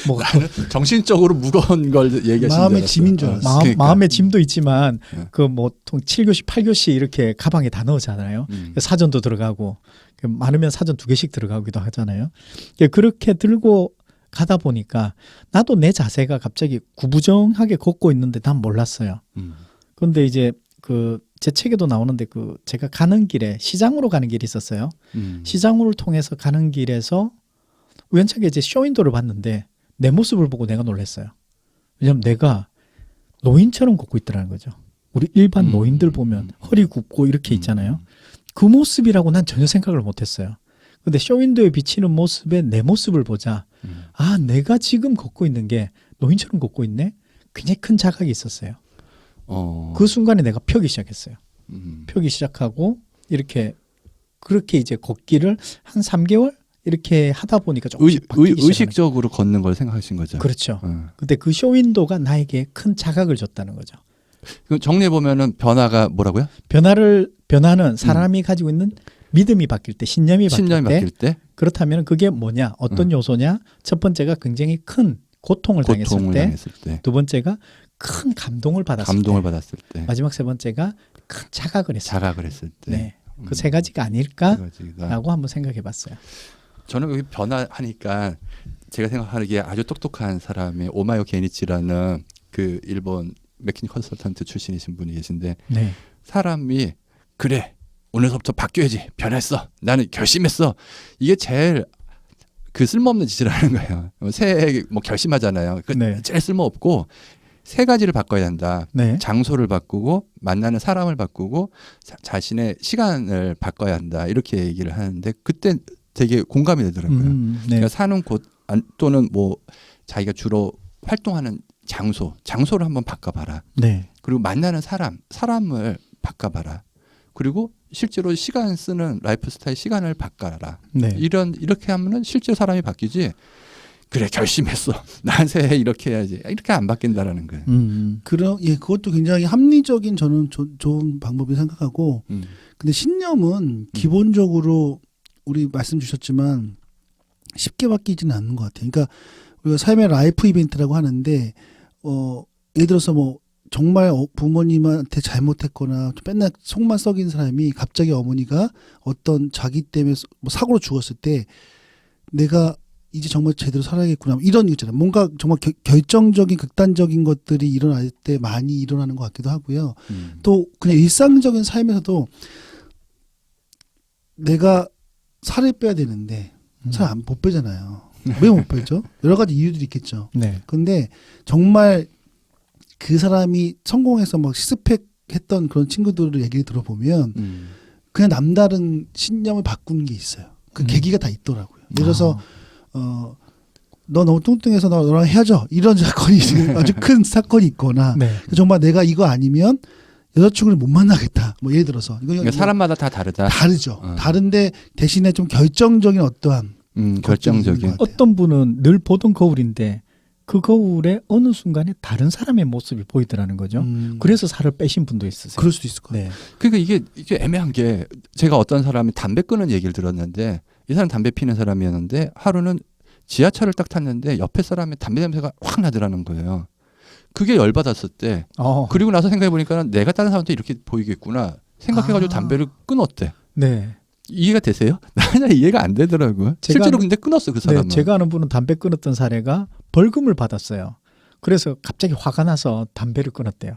뭐 나는 정신적으로 무거운 걸 얘기하시는 마음의 짐인 줄 알았어요. 마음의 짐도 있지만 네. 그 뭐 7교시, 8교시 이렇게 가방에 다 넣잖아요. 사전도 들어가고 많으면 사전 2개씩 들어가기도 하잖아요. 그렇게 들고 가다 보니까 나도 내 자세가 갑자기 구부정하게 걷고 있는데 난 몰랐어요. 그런데 이제 제 책에도 나오는데 제가 가는 길에 시장으로 가는 길이 있었어요. 시장을 통해서 가는 길에서 우연찮게 이제 쇼윈도를 봤는데 내 모습을 보고 내가 놀랐어요. 왜냐하면 내가 노인처럼 걷고 있더라는 거죠. 우리 일반 노인들 보면 허리 굽고 이렇게 있잖아요. 그 모습이라고 난 전혀 생각을 못했어요. 근데 쇼윈도에 비치는 모습에 내 모습을 보자. 내가 지금 걷고 있는 게 노인처럼 걷고 있네? 굉장히 큰 자각이 있었어요. 그 순간에 내가 펴기 시작했어요. 펴기 시작하고 그렇게 이제 걷기를 한 3개월 이렇게 하다 보니까 조금씩 바뀌기 의식적으로 걷는 걸 생각하신 거죠. 그렇죠. 근데 그 쇼윈도가 나에게 큰 자각을 줬다는 거죠. 정리해 보면은 변화가 뭐라고요? 변화는 사람이 가지고 있는 믿음이 바뀔 때, 신념이 바뀔 때. 그렇다면 그게 뭐냐? 어떤 요소냐? 첫 번째가 굉장히 큰 고통을 당했을 때. 두 번째가 큰 감동을 받았을 때. 마지막 세 번째가 큰 자각을 했을 때. 네. 그 세 가지가 아닐까라고 한번 생각해 봤어요. 저는 여기 변화하니까 제가 생각하기에 아주 똑똑한 사람의 오마요 게니치라는 그 일본 맥키니 컨설턴트 출신이신 분이 계신데 네. 사람이 그래 오늘부터 바뀌어야지 변했어 나는 결심했어 이게 제일 그 쓸모없는 짓을 하는 거예요. 새해 뭐 결심하잖아요. 네. 제일 쓸모없고 세 가지를 바꿔야 한다. 네. 장소를 바꾸고 만나는 사람을 바꾸고 자신의 시간을 바꿔야 한다. 이렇게 얘기를 하는데 그때 되게 공감이 되더라고요. 네. 그러니까 사는 곳 또는 뭐 자기가 주로 활동하는 장소를 한번 바꿔봐라. 네. 그리고 만나는 사람을 바꿔봐라. 그리고 실제로 시간 쓰는 라이프 스타일 시간을 바꿔라. 네. 이렇게 하면은 실제 사람이 바뀌지. 그래 결심했어. 난 새해 이렇게 해야지. 이렇게 안 바뀐다라는 거예요. 그것도 굉장히 합리적인 저는 좋은 방법이 생각하고. 근데 신념은 기본적으로 우리 말씀 주셨지만 쉽게 바뀌지는 않는 것 같아요. 그러니까 우리가 삶의 라이프 이벤트라고 하는데 예를 들어서 뭐 정말 부모님한테 잘못했거나 맨날 속만 썩인 사람이 갑자기 어머니가 어떤 자기 때문에 뭐 사고로 죽었을 때 내가 이제 정말 제대로 살아야겠구나 이런 거 있잖아요. 뭔가 정말 결정적인 극단적인 것들이 일어날 때 많이 일어나는 것 같기도 하고요. 또 그냥 일상적인 삶에서도 내가 살을 빼야 되는데 살 못 빼잖아요. 왜 못 팔죠? 여러 가지 이유들이 있겠죠. 네. 근데 정말 그 사람이 성공해서 막 시스펙했던 그런 친구들의 얘기를 들어보면 그냥 남다른 신념을 바꾸는 게 있어요. 그 계기가 다 있더라고요. 예를 들어서 너 너무 뚱뚱해서 너랑 헤어져 이런 사건이 아주 큰 사건이 있거나 네. 정말 내가 이거 아니면 여자친구를 못 만나겠다. 뭐 예를 들어서 이거 그러니까 사람마다 다 다르다. 다르죠. 다른데 대신에 좀 결정적인 어떠한 결정적인. 어떤 분은 늘 보던 거울인데 그 거울에 어느 순간에 다른 사람의 모습이 보이더라는 거죠. 그래서 살을 빼신 분도 있으세요. 그럴 수도 있을 거예요. 네. 그러니까 이게 애매한 게 제가 어떤 사람이 담배 끊는 얘기를 들었는데 이 사람 담배 피는 사람이었는데 하루는 지하철을 딱 탔는데 옆에 사람의 담배 냄새가 확 나더라는 거예요. 그게 열받았을 때 그리고 나서 생각해 보니까 내가 다른 사람한테 이렇게 보이겠구나 생각해가지고 담배를 끊었대. 네. 이해가 되세요? 나는 이해가 안 되더라고요. 실제로 근데 끊었어 그 사람은. 네, 제가 아는 분은 담배 끊었던 사례가 벌금을 받았어요. 그래서 갑자기 화가 나서 담배를 끊었대요.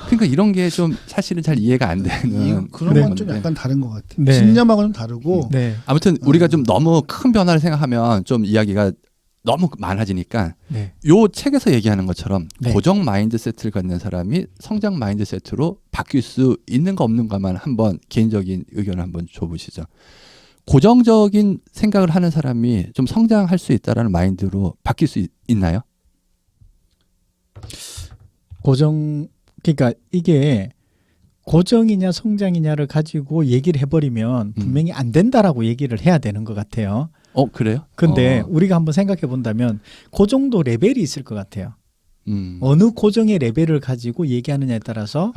그러니까 이런 게 좀 사실은 잘 이해가 안 되는 그런 네. 건 좀 약간 다른 것 같아요. 네. 신념하고는 다르고 네. 아무튼 우리가 좀 너무 큰 변화를 생각하면 좀 이야기가 너무 많아지니까 네. 요 책에서 얘기하는 것처럼 네. 고정 마인드세트를 갖는 사람이 성장 마인드세트로 바뀔 수 있는가 없는가만 한번 개인적인 의견을 한번 줘보시죠. 고정적인 생각을 하는 사람이 좀 성장할 수 있다라는 마인드로 바뀔 수 있나요? 그러니까 이게 고정이냐 성장이냐를 가지고 얘기를 해버리면 분명히 안 된다라고 얘기를 해야 되는 것 같아요. 그래요? 근데 우리가 한번 생각해 본다면 그 정도 레벨이 있을 것 같아요. 어느 고정의 레벨을 가지고 얘기하느냐에 따라서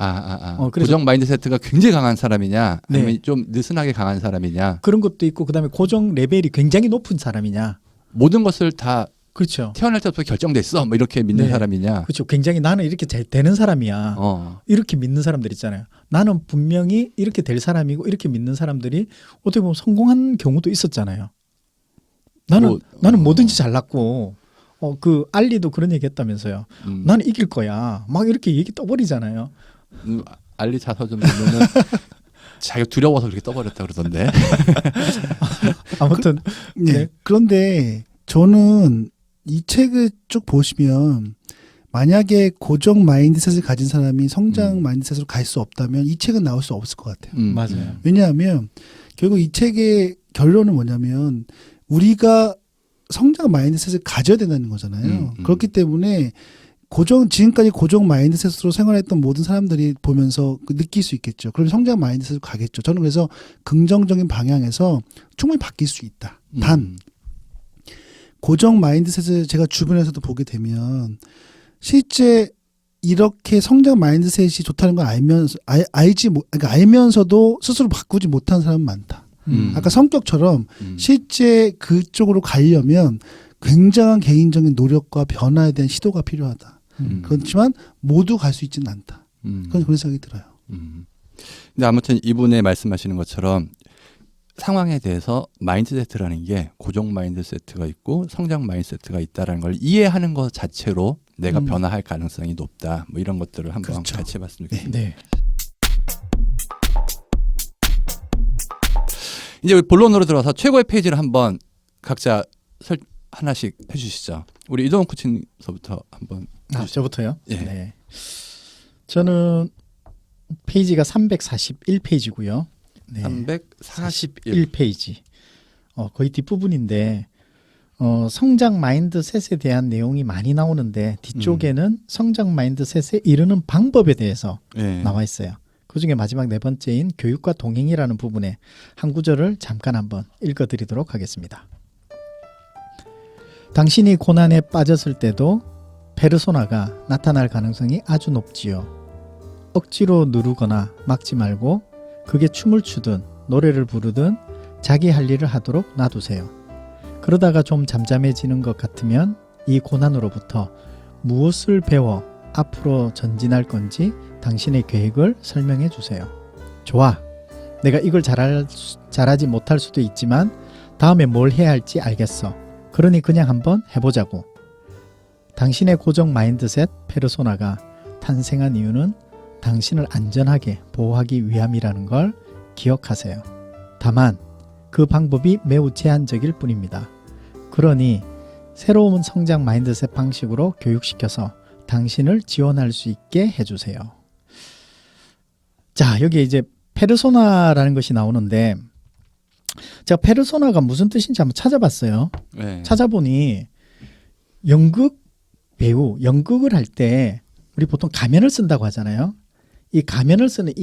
그래서 고정 마인드세트가 굉장히 강한 사람이냐 아니면 네. 좀 느슨하게 강한 사람이냐 그런 것도 있고 그다음에 고정 레벨이 굉장히 높은 사람이냐 모든 것을 다 그렇죠. 태어날 때부터 결정됐어 뭐 이렇게 믿는 네. 사람이냐 그렇죠. 굉장히 나는 이렇게 잘 되는 사람이야. 이렇게 믿는 사람들 있잖아요. 나는 분명히 이렇게 될 사람이고 이렇게 믿는 사람들이 어떻게 보면 성공한 경우도 있었잖아요. 나는 뭐든지 잘났고 그 알리도 그런 얘기 했다면서요. 나는 이길 거야. 막 이렇게 얘기 떠버리잖아요. 알리 자서전 보면은 자기가 두려워서 그렇게 떠버렸다 그러던데. 아무튼 네. 그런데 저는 이 책을 쭉 보시면 만약에 고정 마인드셋을 가진 사람이 성장 마인드셋으로 갈 수 없다면 이 책은 나올 수 없을 것 같아요. 맞아요. 왜냐하면 결국 이 책의 결론은 뭐냐면 우리가 성장 마인드셋을 가져야 된다는 거잖아요. 그렇기 때문에 지금까지 고정 마인드셋으로 생활했던 모든 사람들이 보면서 느낄 수 있겠죠. 그럼 성장 마인드셋으로 가겠죠. 저는 그래서 긍정적인 방향에서 충분히 바뀔 수 있다. 단 고정 마인드셋을 제가 주변에서도 보게 되면 실제 이렇게 성장 마인드셋이 좋다는 걸 그러니까 알면서도 스스로 바꾸지 못한 사람은 많다. 아까 성격처럼 실제 그쪽으로 가려면 굉장한 개인적인 노력과 변화에 대한 시도가 필요하다. 그렇지만 모두 갈 수 있지는 않다. 그런 생각이 들어요. 근데 아무튼 이분의 말씀하시는 것처럼 상황에 대해서 마인드세트라는 게 고정 마인드세트가 있고 성장 마인드세트가 있다라는 걸 이해하는 것 자체로 내가 변화할 가능성이 높다. 뭐 이런 것들을 한번 그렇죠. 같이 해봤으면 좋겠습니다. 네. 이제 본론으로 들어서 최고의 페이지를 한번 각자 하나씩 해주시죠. 우리 이동훈 코치님서부터 한번. 저부터요? 예. 네. 저는 페이지가 341페이지고요. 네. 341페이지. 거의 뒷부분인데 성장 마인드셋에 대한 내용이 많이 나오는데 뒤쪽에는 성장 마인드셋에 이르는 방법에 대해서 나와 있어요. 그중에 마지막 네 번째인 교육과 동행이라는 부분에 한 구절을 잠깐 한번 읽어드리도록 하겠습니다. 당신이 고난에 빠졌을 때도 페르소나가 나타날 가능성이 아주 높지요. 억지로 누르거나 막지 말고 그게 춤을 추든 노래를 부르든 자기 할 일을 하도록 놔두세요. 그러다가 좀 잠잠해지는 것 같으면 이 고난으로부터 무엇을 배워 앞으로 전진할 건지 당신의 계획을 설명해 주세요. 좋아. 내가 이걸 잘하지 못할 수도 있지만 다음에 뭘 해야 할지 알겠어. 그러니 그냥 한번 해보자고. 당신의 고정 마인드셋 페르소나가 탄생한 이유는 당신을 안전하게 보호하기 위함이라는 걸 기억하세요. 다만 그 방법이 매우 제한적일 뿐입니다. 그러니 새로운 성장 마인드셋 방식으로 교육시켜서 당신을 지원할 수 있게 해주세요. 자, 여기 이제 페르소나라는 것이 나오는데 제가 페르소나가 무슨 뜻인지 한번 찾아봤어요. 네. 찾아보니 연극 배우, 연극을 할 때 우리 보통 가면을 쓴다고 하잖아요. 이 가면을 쓰는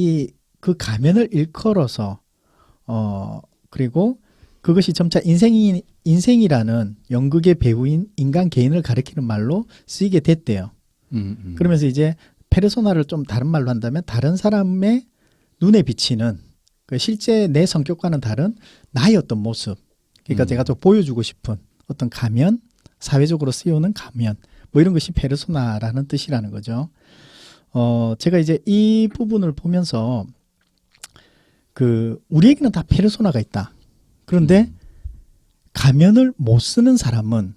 그 가면을 일컬어서 그리고 그것이 점차 인생이라는 연극의 배우인 인간 개인을 가리키는 말로 쓰이게 됐대요. 그러면서 이제 페르소나를 좀 다른 말로 한다면 다른 사람의 눈에 비치는 그 실제 내 성격과는 다른 나의 어떤 모습. 그러니까 제가 좀 보여주고 싶은 어떤 가면, 사회적으로 쓰여오는 가면, 뭐 이런 것이 페르소나라는 뜻이라는 거죠. 제가 이제 이 부분을 보면서 우리에게는 다 페르소나가 있다. 그런데 가면을 못 쓰는 사람은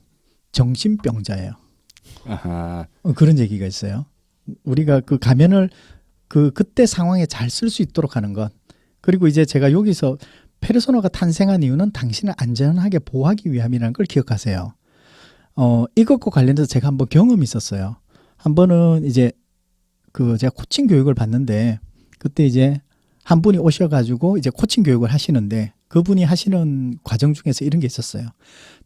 정신병자예요. 아하. 그런 얘기가 있어요. 우리가 그 가면을 그때 상황에 잘 쓸 수 있도록 하는 것. 그리고 이제 제가 여기서 페르소나가 탄생한 이유는 당신을 안전하게 보호하기 위함이라는 걸 기억하세요. 이것과 관련해서 제가 한번 경험이 있었어요. 한 번은 이제 제가 코칭 교육을 받는데 그때 이제 한 분이 오셔가지고 이제 코칭 교육을 하시는데 그분이 하시는 과정 중에서 이런 게 있었어요.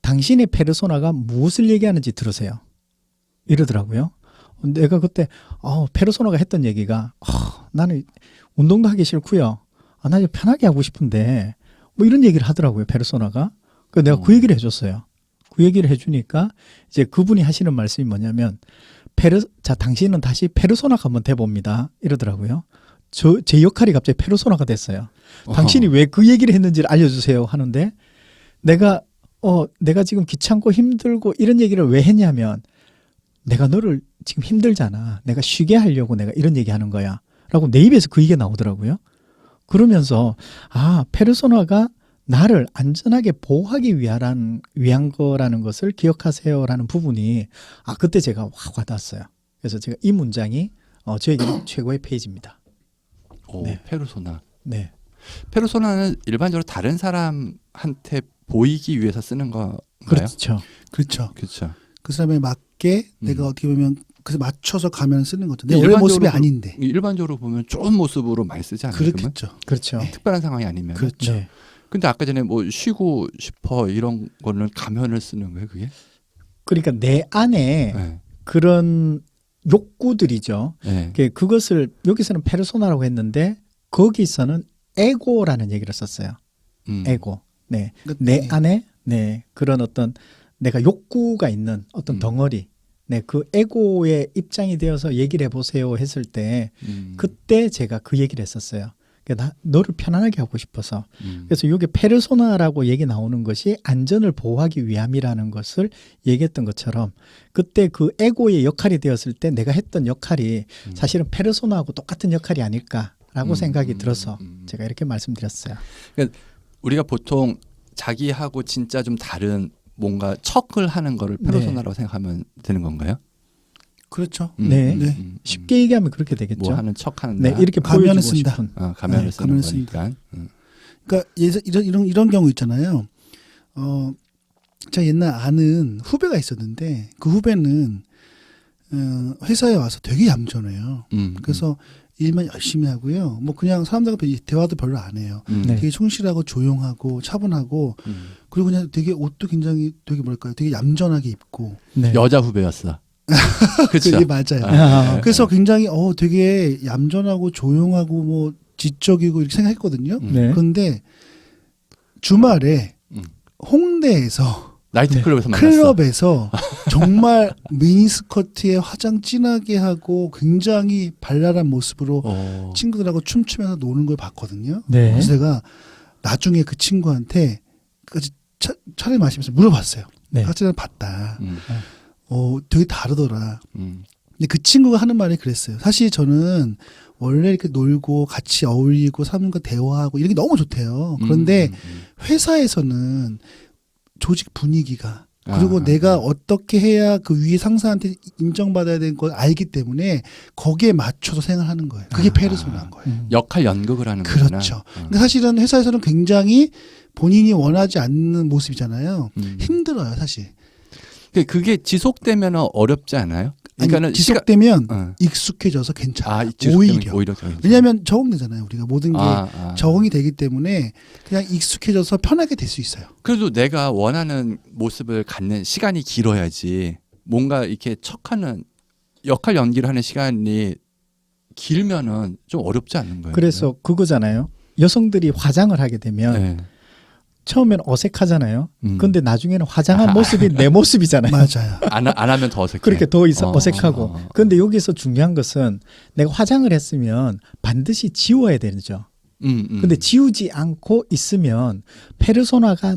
당신의 페르소나가 무엇을 얘기하는지 들으세요. 이러더라고요. 내가 그때 페르소나가 했던 얘기가 나는 운동도 하기 싫고요. 나 이제 편하게 하고 싶은데 뭐 이런 얘기를 하더라고요. 페르소나가. 그래서 내가 그 얘기를 해줬어요. 그 얘기를 해주니까 이제 그분이 하시는 말씀이 뭐냐면 자 당신은 다시 페르소나가 한번 돼봅니다. 이러더라고요. 제 역할이 갑자기 페르소나가 됐어요. 당신이 왜 그 얘기를 했는지를 알려주세요 하는데 내가 지금 귀찮고 힘들고 이런 얘기를 왜 했냐면 내가 너를 지금 힘들잖아. 내가 쉬게 하려고 내가 이런 얘기하는 거야. 라고 내 입에서 그 얘기가 나오더라고요. 그러면서 페르소나가 나를 안전하게 보호하기 위한 거라는 것을 기억하세요라는 부분이 그때 제가 확 와닿았어요. 그래서 제가 이 문장이 저에게는 최고의 페이지입니다. 네. 페르소나. 네. 페르소나는 일반적으로 다른 사람한테 보이기 위해서 쓰는 건가요? 그렇죠. 그렇죠. 그렇죠. 그 사람에 맞게 내가 어떻게 보면 그래서 맞춰서 가면을 쓰는 거죠. 내 원래 모습이 아닌데. 일반적으로 보면 좋은 모습으로 많이 쓰지 않나요? 그렇겠죠. 그렇죠. 네. 특별한 상황이 아니면. 그렇죠. 네. 근데 아까 전에 뭐 쉬고 싶어 이런 거는 가면을 쓰는 거예요, 그게? 그러니까 내 안에 네. 그런 욕구들이죠. 네. 그것을 여기서는 페르소나라고 했는데 거기서는 에고라는 얘기를 썼어요. 에고. 네. 내 안에 그런 어떤 내가 욕구가 있는 어떤 덩어리. 네, 그 에고의 입장이 되어서 얘기를 해보세요 했을 때 그때 제가 그 얘기를 했었어요. 그러니까 너를 편안하게 하고 싶어서. 그래서 이게 페르소나라고 얘기 나오는 것이 안전을 보호하기 위함이라는 것을 얘기했던 것처럼 그때 그 에고의 역할이 되었을 때 내가 했던 역할이 사실은 페르소나하고 똑같은 역할이 아닐까라고 생각이 들어서 제가 이렇게 말씀드렸어요. 그러니까 우리가 보통 자기하고 진짜 좀 다른 뭔가 척을 하는 거를 페르소나라고 생각하면 되는 건가요? 그렇죠. 네. 쉽게 얘기하면 그렇게 되겠죠. 뭐 하는 척 하는 네, 이렇게 가면을 보여주고 쓴다. 싶은. 가면을 쓰는 가면을 거니까. 그러니까 이런 경우 있잖아요. 제가 옛날 아는 후배가 있었는데 그 후배는 회사에 와서 되게 얌전해요. 그래서 일만 열심히 하고요. 뭐 그냥 사람들과 대화도 별로 안 해요. 네. 되게 충실하고 조용하고 차분하고 그리고 그냥 되게 옷도 굉장히 되게 되게 얌전하게 입고. 네. 여자 후배였어. 그렇죠. 그게 맞아요. 아, 그래서 굉장히 되게 얌전하고 조용하고 뭐 지적이고 이렇게 생각했거든요. 네. 그런데 주말에 홍대에서 나이트클럽에서 만났어. 클럽에서 정말 미니스커트에 화장 진하게 하고 굉장히 발랄한 모습으로 친구들하고 춤추면서 노는 걸 봤거든요. 네. 그래서 제가 나중에 그 친구한테 차를 마시면서 물어봤어요. 네. 같이 봤다. 되게 다르더라. 근데 그 친구가 하는 말이 그랬어요. 사실 저는 원래 이렇게 놀고 같이 어울리고 사람과 대화하고 이런 게 너무 좋대요. 그런데 회사에서는 조직 분위기가 그리고 내가 어떻게 해야 그 위에 상사한테 인정받아야 되는 걸 알기 때문에 거기에 맞춰서 생활하는 거예요. 그게 페르소나인 거예요. 역할 연극을 하는 거구나. 그렇죠. 근데 사실은 회사에서는 굉장히 본인이 원하지 않는 모습이잖아요. 힘들어요, 사실. 그게 지속되면 어렵지 않아요? 그러니까는 아니, 지속되면 어. 익숙해져서 괜찮아요. 지속되면 오히려. 더 괜찮아요. 왜냐하면 적응되잖아요. 우리가 모든 게 적응이 되기 때문에 그냥 익숙해져서 편하게 될 수 있어요. 그래도 내가 원하는 모습을 갖는 시간이 길어야지. 뭔가 이렇게 척하는 역할 연기를 하는 시간이 길면은 좀 어렵지 않는 거예요. 그래서 그거잖아요. 여성들이 화장을 하게 되면 네. 처음엔 어색하잖아요. 음. 근데 나중에는 화장한 모습이 내 모습이잖아요. 맞아요. 안 하면 더 어색해. 그렇게 더 어색하고. 그런데 여기서 중요한 것은 내가 화장을 했으면 반드시 지워야 되죠. 근데 지우지 않고 있으면 페르소나가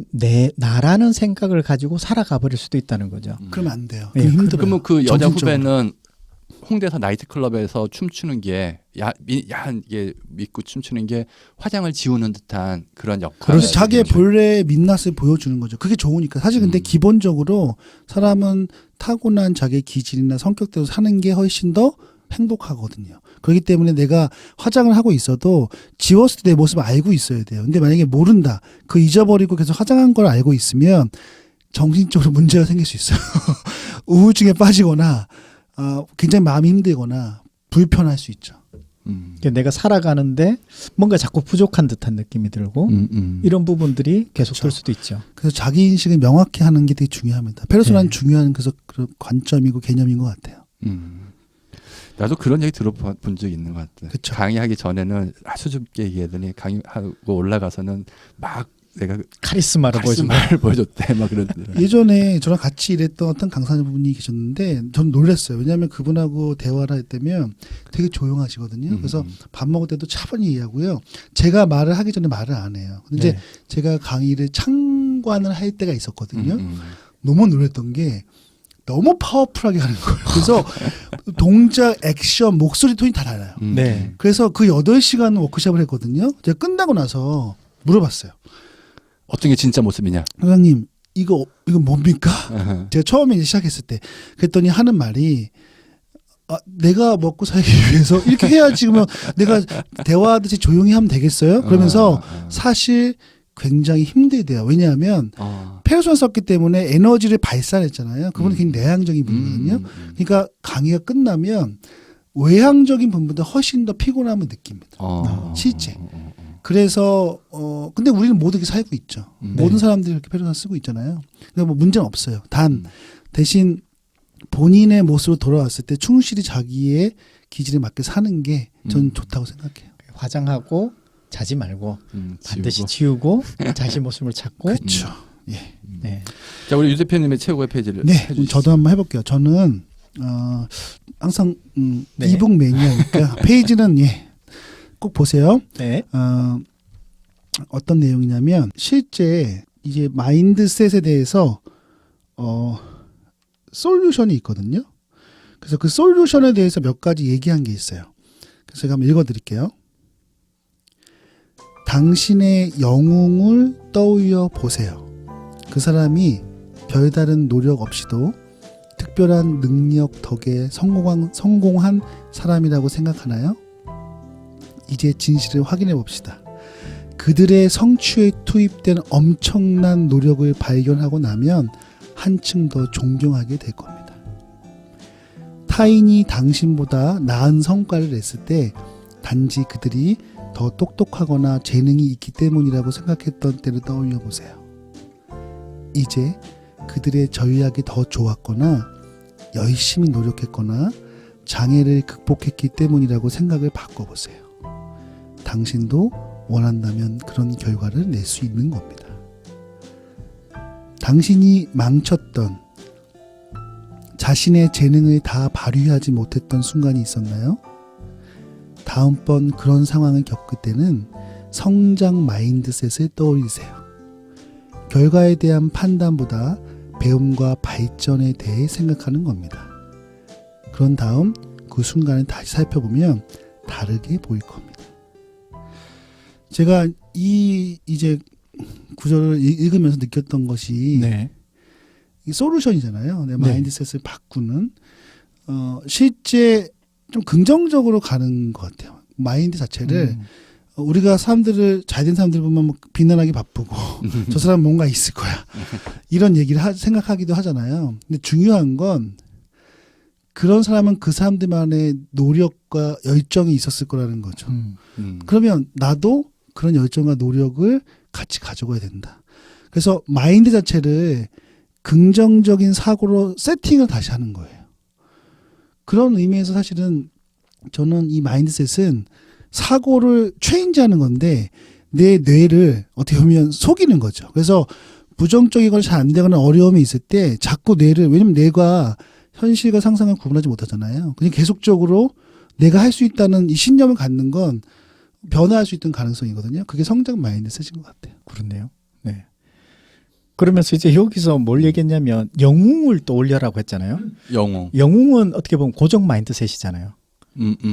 나라는 생각을 가지고 살아가 버릴 수도 있다는 거죠. 그러면 안 돼요. 예, 힘들어요. 그러면 그 여자 정신적으로. 후배는 홍대에서 나이트클럽에서 춤추는 게 야한 게 믿고 춤추는 게 화장을 지우는 듯한 그런 역할. 그래서 자기의 본래의 민낯을 보여주는 거죠. 그게 좋으니까. 사실 근데 기본적으로 사람은 타고난 자기의 기질이나 성격대로 사는 게 훨씬 더 행복하거든요. 그렇기 때문에 내가 화장을 하고 있어도 지웠을 때 내 모습을 알고 있어야 돼요. 근데 만약에 모른다. 그 잊어버리고 계속 화장한 걸 알고 있으면 정신적으로 문제가 생길 수 있어요. 우울증에 빠지거나 굉장히 마음이 힘들거나 불편할 수 있죠. 그러니까 내가 살아가는데 뭔가 자꾸 부족한 듯한 느낌이 들고 이런 부분들이 계속 들 수도 있죠. 그래서 자기 인식을 명확히 하는 게 되게 중요합니다. 페르소나는 네. 중요한 그래서 그런 관점이고 개념인 것 같아요. 나도 그런 얘기 들어본 적이 있는 것 같아. 그쵸. 강의하기 전에는 수줍게 얘기하더니 강의하고 올라가서는 막 내가 카리스마를 보여준다. 카리스마를 보여줬대 막 그러더라고요. 예전에 저랑 같이 일했던 어떤 강사분이 계셨는데 전 놀랐어요. 왜냐하면 그분하고 대화를 할 때면 되게 조용하시거든요. 그래서 밥 먹을 때도 차분히 얘기하고요. 제가 말을 하기 전에 말을 안 해요. 근데 이제 네. 제가 강의를 참관을 할 때가 있었거든요. 너무 놀랐던 게 너무 파워풀하게 하는 거예요. 그래서 동작, 액션, 목소리 톤이 다 달라요. 네. 그래서 그 8시간 워크숍을 했거든요. 제가 끝나고 나서 물어봤어요. 어떤 게 진짜 모습이냐? 선생님, 이거 뭡니까? 제가 처음에 이제 시작했을 때 그랬더니 하는 말이 내가 먹고 살기 위해서 이렇게 해야지 그러면 내가 대화하듯이 조용히 하면 되겠어요? 그러면서 사실 굉장히 힘들대요. 왜냐하면 페르소나 썼기 때문에 에너지를 발산했잖아요. 그분은 굉장히 내향적인 분이거든요. 그러니까 강의가 끝나면 외향적인 분보다 훨씬 더 피곤함을 느낍니다. 실제. 그래서 근데 우리는 모두 이렇게 살고 있죠. 모든 사람들이 이렇게 페르소나 쓰고 있잖아요. 그러니까 뭐 문제는 없어요. 단 대신 본인의 모습으로 돌아왔을 때 충실히 자기의 기질에 맞게 사는 게 전 좋다고 생각해요. 화장하고 자지 말고 반드시 지우고 자신 모습을 찾고. 그렇죠. 예. 네. 자, 우리 유 대표님의 최고의 페이지를 네, 해주시죠. 저도 한번 해볼게요. 저는 항상 네. 이북 매니아니까 페이지는 꼭 보세요. 네. 어떤 내용이냐면 실제 이제 마인드셋에 대해서 솔루션이 있거든요. 그래서 그 솔루션에 대해서 몇 가지 얘기한 게 있어요. 그래서 제가 한번 읽어드릴게요. 당신의 영웅을 떠올려 보세요. 그 사람이 별다른 노력 없이도 특별한 능력 덕에 성공한 사람이라고 생각하나요? 이제 진실을 확인해 봅시다. 그들의 성취에 투입된 엄청난 노력을 발견하고 나면 한층 더 존경하게 될 겁니다. 타인이 당신보다 나은 성과를 냈을 때 단지 그들이 더 똑똑하거나 재능이 있기 때문이라고 생각했던 때를 떠올려 보세요. 이제 그들의 전략이 더 좋았거나 열심히 노력했거나 장애를 극복했기 때문이라고 생각을 바꿔보세요. 당신도 원한다면 그런 결과를 낼 수 있는 겁니다. 당신이 망쳤던 자신의 재능을 다 발휘하지 못했던 순간이 있었나요? 다음번 그런 상황을 겪을 때는 성장 마인드셋을 떠올리세요. 결과에 대한 판단보다 배움과 발전에 대해 생각하는 겁니다. 그런 다음 그 순간을 다시 살펴보면 다르게 보일 겁니다. 제가 이제 구절을 읽으면서 느꼈던 것이 네. 이 솔루션이잖아요. 내 마인드셋을 바꾸는 실제 좀 긍정적으로 가는 것 같아요. 마인드 자체를 우리가 사람들을 잘된 사람들 보면 뭐 비난하기 바쁘고 저 사람 뭔가 있을 거야 이런 얘기를 생각하기도 하잖아요. 근데 중요한 건 그런 사람은 그 사람들만의 노력과 열정이 있었을 거라는 거죠. 그러면 나도 그런 열정과 노력을 같이 가져가야 된다. 그래서 마인드 자체를 긍정적인 사고로 세팅을 다시 하는 거예요. 그런 의미에서 사실은 저는 이 마인드셋은 사고를 체인지하는 건데 내 뇌를 어떻게 보면 속이는 거죠. 그래서 부정적이거나 잘 안 되거나 어려움이 있을 때 자꾸 뇌를, 왜냐면 뇌가 현실과 상상을 구분하지 못하잖아요. 그냥 계속적으로 내가 할 수 있다는 이 신념을 갖는 건 변화할 수 있던 가능성이거든요. 그게 성장 마인드셋인 것 같아요. 그렇네요. 네. 그러면서 이제 여기서 뭘 얘기했냐면 영웅을 떠올려라고 했잖아요. 영웅. 영웅은 어떻게 보면 고정 마인드셋이잖아요.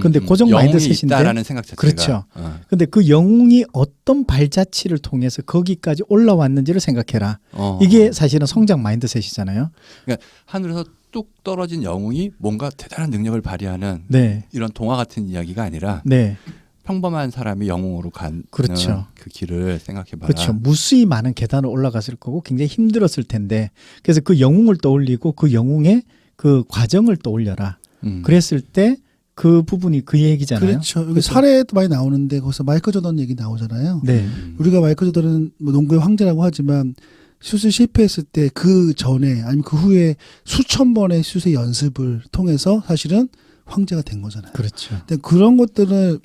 근데 고정 영웅이 마인드셋인데 있다라는 생각 자체가 그렇죠. 근데 그 영웅이 어떤 발자취를 통해서 거기까지 올라왔는지를 생각해라. 이게 사실은 성장 마인드셋이잖아요. 그러니까 하늘에서 뚝 떨어진 영웅이 뭔가 대단한 능력을 발휘하는 네. 이런 동화 같은 이야기가 아니라 네. 평범한 사람이 영웅으로 가는 그렇죠. 그 길을 생각해봐라. 그렇죠. 무수히 많은 계단을 올라갔을 거고 굉장히 힘들었을 텐데 그래서 그 영웅을 떠올리고 그 영웅의 그 과정을 떠올려라. 그랬을 때 그 부분이 그 얘기잖아요. 그렇죠. 여기 그래서- 사례도 많이 나오는데 거기서 마이클 조던 얘기 나오잖아요. 네. 우리가 마이클 조던은 뭐 농구의 황제라고 하지만 슛을 실패했을 때 그 전에 아니면 그 후에 수천 번의 슛의 연습을 통해서 사실은 황제가 된 거잖아요. 그렇죠. 근데 그런 것들을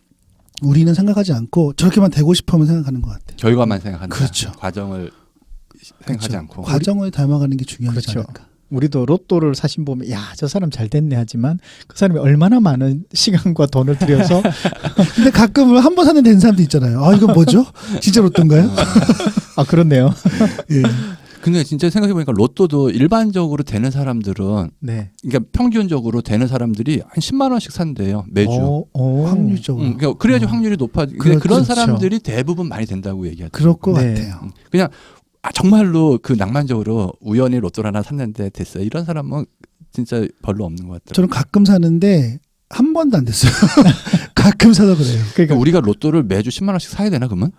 우리는 생각하지 않고 저렇게만 되고 싶으면 생각하는 것 같아요. 결과만 생각한다. 그렇죠. 과정을 생각하지 그렇죠. 않고. 과정을 닮아가는 게 중요하지 그렇죠. 않을까. 우리도 로또를 사신 보면 야, 저 사람 잘 됐네 하지만 그 사람이 얼마나 많은 시간과 돈을 들여서 근데 가끔은 한 번 사는 된 사람도 있잖아요. 아, 이거 뭐죠? 진짜 로또인가요? 아, 그렇네요. 예. 근데 진짜 생각해보니까 로또도 일반적으로 되는 사람들은 네. 그러니까 평균적으로 되는 사람들이 한 10만 원씩 산대요 매주. 확률적으로. 그러니까 그래야지 확률이 높아지. 그렇죠. 그런 사람들이 대부분 많이 된다고 얘기하죠. 그럴 것 네. 같아요. 그냥 정말로 그 낭만적으로 우연히 로또를 하나 샀는데 됐어요. 이런 사람은 진짜 별로 없는 것 같더라고요. 저는 가끔 사는데 한 번도 안 됐어요. 가끔 사서 그래요. 그러니까 우리가 로또를 매주 10만 원씩 사야 되나 그러면?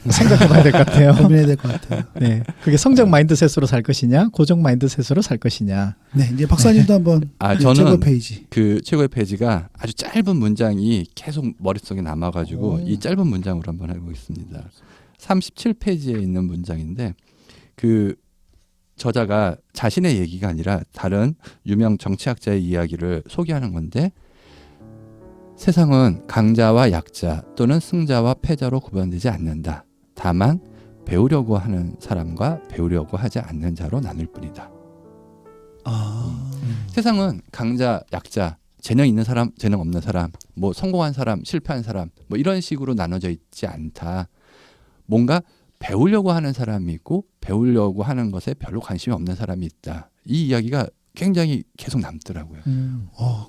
생각해봐야 될 것 같아요. 고민해야 될 것 같아요. 네. 그게 성장 마인드셋으로 살 것이냐, 고정 마인드셋으로 살 것이냐. 네, 이제 박사님도 한번 저는 최고 페이지. 그 최고의 페이지가 아주 짧은 문장이 계속 머릿속에 남아가지고 오. 이 짧은 문장으로 한번 해보겠습니다. 37페이지에 있는 문장인데 그 저자가 자신의 얘기가 아니라 다른 유명 정치학자의 이야기를 소개하는 건데 세상은 강자와 약자 또는 승자와 패자로 구분되지 않는다. 다만 배우려고 하는 사람과 배우려고 하지 않는 자로 나눌 뿐이다. 세상은 강자, 약자, 재능 있는 사람, 재능 없는 사람, 뭐 성공한 사람, 실패한 사람, 뭐 이런 식으로 나눠져 있지 않다. 뭔가 배우려고 하는 사람이 있고 배우려고 하는 것에 별로 관심이 없는 사람이 있다. 이 이야기가 굉장히 계속 남더라고요.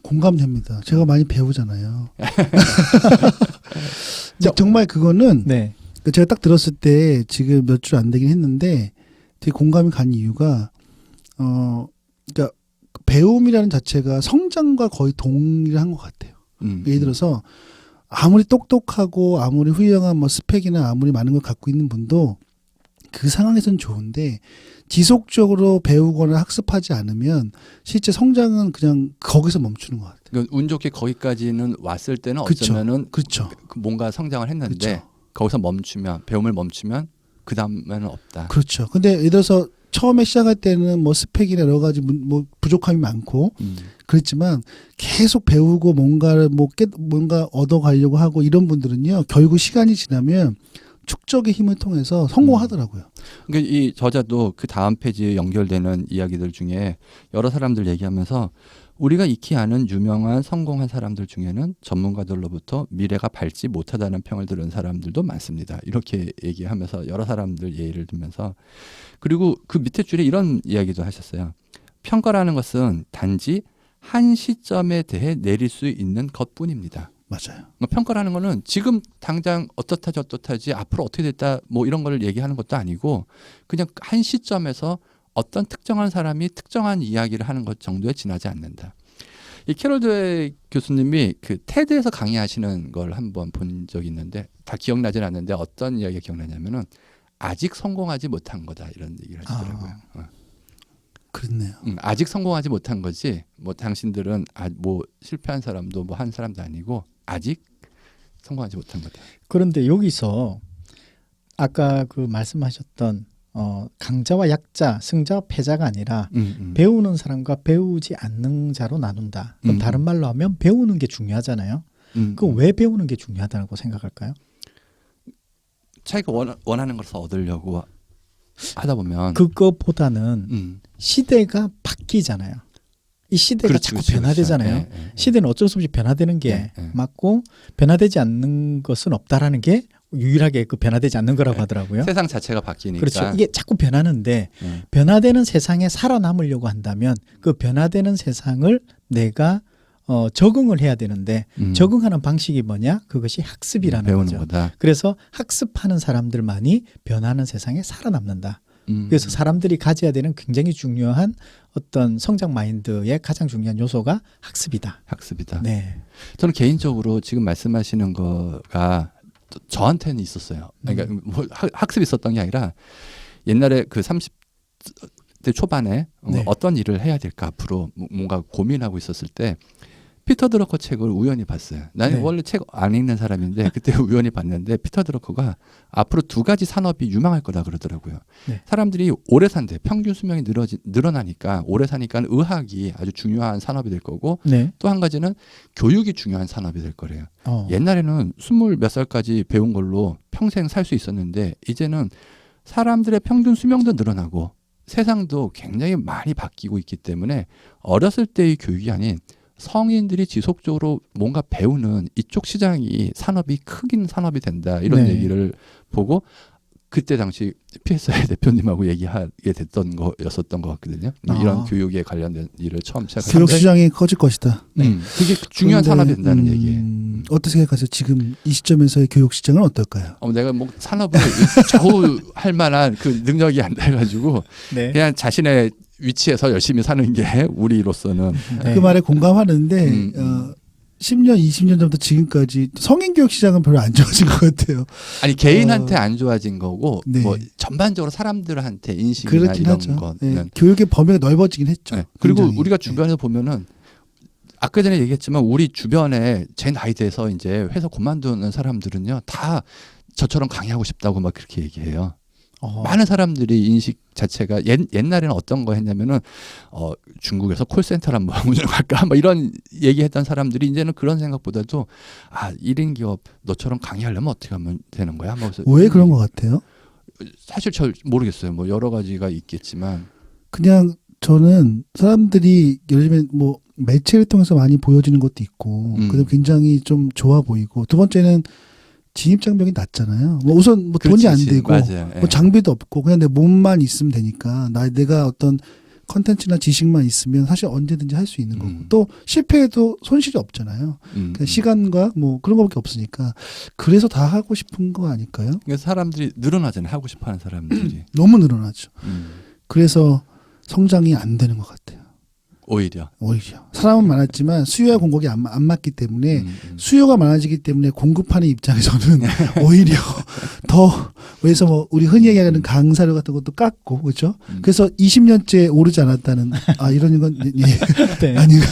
공감됩니다. 제가 많이 배우잖아요. 근데 정말 그거는 네. 제가 딱 들었을 때 지금 몇 주 안 되긴 했는데 되게 공감이 간 이유가 그러니까 배움이라는 자체가 성장과 거의 동일한 것 같아요. 예를 들어서 아무리 똑똑하고 아무리 훌륭한 뭐 스펙이나 아무리 많은 걸 갖고 있는 분도 그 상황에서는 좋은데 지속적으로 배우거나 학습하지 않으면 실제 성장은 그냥 거기서 멈추는 것 같아요. 그러니까 운 좋게 거기까지는 왔을 때는 그쵸. 어쩌면은 그렇죠. 뭔가 성장을 했는데 그쵸. 거기서 멈추면 배움을 멈추면 그 다음에는 없다. 그렇죠. 근데 예를 들어서 처음에 시작할 때는 뭐 스펙이나 여러 가지 뭐 부족함이 많고 그렇지만 계속 배우고 뭔가를 뭔가 얻어가려고 하고 이런 분들은요 결국 시간이 지나면 축적의 힘을 통해서 성공하더라고요. 그러니까 이 저자도 그 다음 페이지에 연결되는 이야기들 중에 여러 사람들 얘기하면서 우리가 익히 아는 유명한 성공한 사람들 중에는 전문가들로부터 미래가 밝지 못하다는 평을 들은 사람들도 많습니다. 이렇게 얘기하면서 여러 사람들 예를 들면서 그리고 그 밑에 줄에 이런 이야기도 하셨어요. 평가라는 것은 단지 한 시점에 대해 내릴 수 있는 것뿐입니다. 맞아요. 평가라는 거는 지금 당장 어떻다 저떻다지 앞으로 어떻게 됐다 뭐 이런 걸 얘기하는 것도 아니고 그냥 한 시점에서 어떤 특정한 사람이 특정한 이야기를 하는 것 정도에 지나지 않는다. 이 캐롤 드웨이 교수님이 그 테드에서 강의하시는 걸 한번 본 적이 있는데 다 기억나진 않는데 어떤 이야기가 기억나냐면은 아직 성공하지 못한 거다 이런 얘기를 하시더라고요. 그렇네요. 아직 성공하지 못한 거지 뭐 당신들은 뭐 실패한 사람도 뭐 한 사람도 아니고 아직 성공하지 못한 거다. 그런데 여기서 아까 그 말씀하셨던 강자와 약자, 승자와 패자가 아니라 배우는 사람과 배우지 않는 자로 나눈다. 그럼 다른 말로 하면 배우는 게 중요하잖아요. 그럼 왜 배우는 게 중요하다고 생각할까요? 자기가 원하는 것을 얻으려고 하다 보면 그것보다는 시대가 바뀌잖아요. 이 시대가 그렇지, 자꾸 그렇지, 변화되잖아요. 그렇죠. 예. 시대는 어쩔 수 없이 변화되는 게 예. 맞고 변화되지 않는 것은 없다라는 게 유일하게 그 변화되지 않는 거라고 하더라고요. 세상 자체가 바뀌니까. 그렇죠. 이게 자꾸 변하는데 예. 변화되는 세상에 살아남으려고 한다면 그 변화되는 세상을 내가 적응을 해야 되는데 적응하는 방식이 뭐냐? 그것이 학습이라는 배우는 거죠. 거다. 그래서 학습하는 사람들만이 변하는 세상에 살아남는다. 그래서 사람들이 가져야 되는 굉장히 중요한 어떤 성장 마인드의 가장 중요한 요소가 학습이다. 학습이다. 네. 저는 개인적으로 지금 말씀하시는 거가 저한테는 있었어요. 그러니까 뭐 학습이 있었던 게 아니라 옛날에 그 30대 초반에 네. 어떤 일을 해야 될까 앞으로 뭔가 고민하고 있었을 때 피터 드러커 책을 우연히 봤어요. 나는 네. 원래 책 안 읽는 사람인데 그때 우연히 봤는데 피터 드러커가 앞으로 두 가지 산업이 유망할 거다 그러더라고요. 네. 사람들이 오래 산대. 평균 수명이 늘어나니까 오래 사니까 의학이 아주 중요한 산업이 될 거고 네. 또 한 가지는 교육이 중요한 산업이 될 거래요. 어. 옛날에는 20몇 살까지 배운 걸로 평생 살 수 있었는데 이제는 사람들의 평균 수명도 늘어나고 세상도 굉장히 많이 바뀌고 있기 때문에 어렸을 때의 교육이 아닌 성인들이 지속적으로 뭔가 배우는 이쪽 시장이 산업이 크긴 산업이 된다 이런 네. 얘기를 보고 그때 당시 PSI 대표님하고 얘기하게 됐던 거였었던 것 같거든요. 이런 교육에 관련된 일을 처음 시작했어요. 교육 시장이 커질 것이다. 그게 중요한 그런데, 산업이 된다는 얘기예요. 어떻게 생각하세요? 지금 이 시점에서의 교육 시장은 어떨까요? 내가 뭐 산업을 좌우할 만한 그 능력이 안 돼가지고 네. 그냥 자신의 위치에서 열심히 사는 게 우리로서는 네. 그 말에 공감하는데 10년, 20년 전부터 지금까지 성인 교육 시장은 별로 안 좋아진 것 같아요. 아니 개인한테 안 좋아진 거고 네. 뭐 전반적으로 사람들한테 인식이나 그렇긴 이런 하죠. 거는 네. 교육의 범위가 넓어지긴 했죠. 네. 그리고 굉장히. 우리가 주변에서 보면은 아까 전에 얘기했지만 우리 주변에 제 나이 돼서 이제 회사 그만두는 사람들은요 다 저처럼 강의하고 싶다고 막 그렇게 얘기해요. 많은 사람들이 인식 자체가 옛날에는 어떤 거 했냐면은 중국에서 콜센터를 한번 운영할까 뭐 이런 얘기했던 사람들이 이제는 그런 생각보다도 1인 기업 너처럼 강의하려면 어떻게 하면 되는 거야? 뭐 왜 그런 것 같아요? 사실 잘 모르겠어요. 뭐 여러 가지가 있겠지만 그냥 저는 사람들이 요즘에 뭐 매체를 통해서 많이 보여지는 것도 있고 그다음 굉장히 좀 좋아 보이고 두 번째는 진입 장벽이 낮잖아요. 뭐 우선 뭐 돈이 안 되고 맞아요. 뭐 장비도 없고 그냥 내 몸만 있으면 되니까 내가 어떤 컨텐츠나 지식만 있으면 사실 언제든지 할 수 있는 거고 또 실패해도 손실이 없잖아요. 그냥 시간과 뭐 그런 거밖에 없으니까 그래서 다 하고 싶은 거 아닐까요? 그래서 사람들이 늘어나잖아요. 하고 싶어하는 사람들이 너무 늘어나죠. 그래서 성장이 안 되는 것 같아요. 오히려 사람은 많았지만 수요와 공급이 안 맞기 때문에 수요가 많아지기 때문에 공급하는 입장에서는 오히려 더 그래서 뭐 우리 흔히 얘기하는 강사료 같은 것도 깎고 그렇죠. 그래서 20년째 오르지 않았다는 이런 건 네. 아닌가.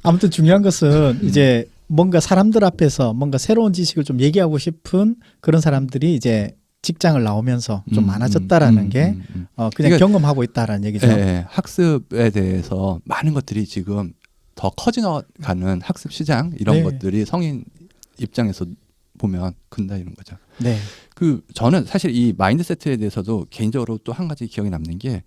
아무튼 중요한 것은 이제 뭔가 사람들 앞에서 뭔가 새로운 지식을 좀 얘기하고 싶은 그런 사람들이 이제 직장을 나오면서 좀 많아졌다라는 게 그냥 그러니까, 경험하고 있다라는 얘기죠. 네, 학습에 대해서 많은 것들이 지금 더 커져가는 학습 시장 이런 네. 것들이 성인 입장에서 보면 큰다 이런 거죠. 네. 저는 사실 이 마인드세트에 대해서도 개인적으로 또 한 가지 기억이 남는 게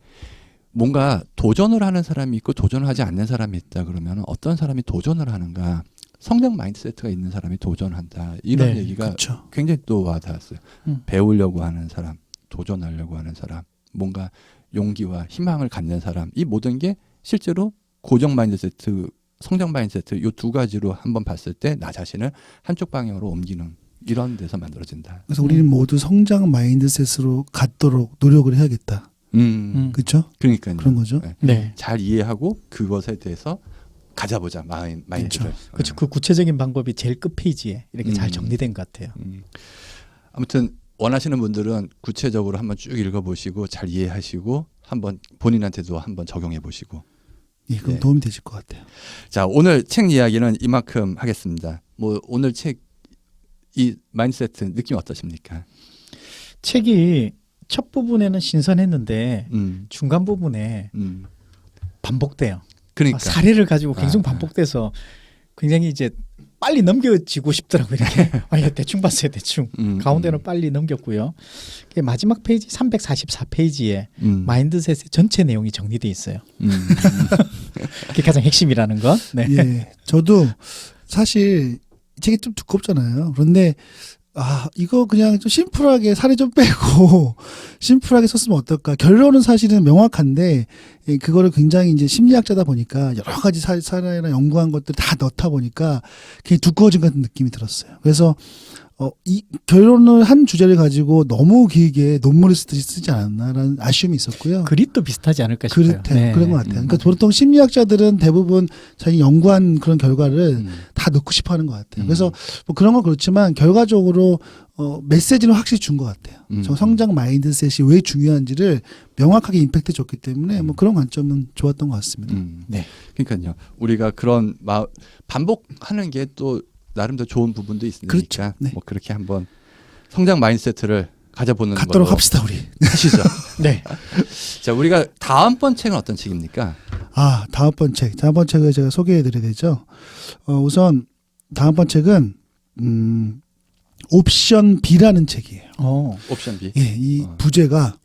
뭔가 도전을 하는 사람이 있고 도전을 하지 않는 사람이 있다 그러면 어떤 사람이 도전을 하는가 성장 마인드세트가 있는 사람이 도전한다 이런 네, 얘기가 그렇죠. 굉장히 또 와닿았어요. 배우려고 하는 사람, 도전하려고 하는 사람, 뭔가 용기와 희망을 갖는 사람 이 모든 게 실제로 고정 마인드세트, 성장 마인드세트 이 두 가지로 한번 봤을 때 나 자신을 한쪽 방향으로 옮기는 이런 데서 만들어진다. 그래서 우리는 모두 성장 마인드셋으로 갖도록 노력을 해야겠다. 그렇죠? 그러니까요. 그런 거죠. 네. 네. 잘 이해하고 그것에 대해서 가져보자 마인드를. 그렇죠. 그 구체적인 방법이 제일 끝 페이지에 이렇게 잘 정리된 것 같아요. 아무튼 원하시는 분들은 구체적으로 한번 쭉 읽어보시고 잘 이해하시고 한번 본인한테도 한번 적용해 보시고. 예, 그럼 네. 도움이 되실 것 같아요. 자, 오늘 책 이야기는 이만큼 하겠습니다. 뭐 오늘 책 이 마인드세트 느낌 어떠십니까? 책이 첫 부분에는 신선했는데 음, 중간 부분에 반복돼요. 그러니까 사례를 가지고 계속 반복돼서 굉장히 이제 빨리 넘겨지고 싶더라고요. 이렇게 이거 대충 봤어요. 대충. 가운데는 빨리 넘겼고요. 마지막 페이지 344페이지에 마인드셋의 전체 내용이 정리돼 있어요. 그게 가장 핵심이라는 것. 네. 예, 저도 사실 이 책이 좀 두껍잖아요. 그런데 이거 그냥 좀 심플하게 사례 좀 빼고 심플하게 썼으면 어떨까. 결론은 사실은 명확한데 그거를 굉장히 이제 심리학자다 보니까 여러 가지 사례나 연구한 것들 다 넣다 보니까 그게 두꺼워진 것 같은 느낌이 들었어요. 그래서 이 결론을 한 주제를 가지고 너무 길게 논문을 쓰지 않았나라는 아쉬움이 있었고요. 그립도 비슷하지 않을까 싶어요. 그렇대요. 그런 것 같아요. 그러니까 보통 심리학자들은 대부분 자기 연구한 그런 결과를 다 넣고 싶어 하는 것 같아요. 그래서 뭐 그런 건 그렇지만 결과적으로 메시지는 확실히 준 것 같아요. 저 성장 마인드셋이 왜 중요한지를 명확하게 임팩트 줬기 때문에 뭐 그런 관점은 좋았던 것 같습니다. 네. 그러니까요. 우리가 그런 반복하는 게 또 나름대로 좋은 부분도 있으니까 그렇죠. 네. 뭐 그렇게 한번 성장 마인드세트를 가져보는 갖도록 걸로 합시다 우리. 하시죠. 네. 자, 우리가 다음번 책은 어떤 책입니까? 다음번 책을 제가 소개해드려야 되죠. 우선 다음번 책은 옵션 B라는 책이에요. 옵션 B. 예, 이 부제가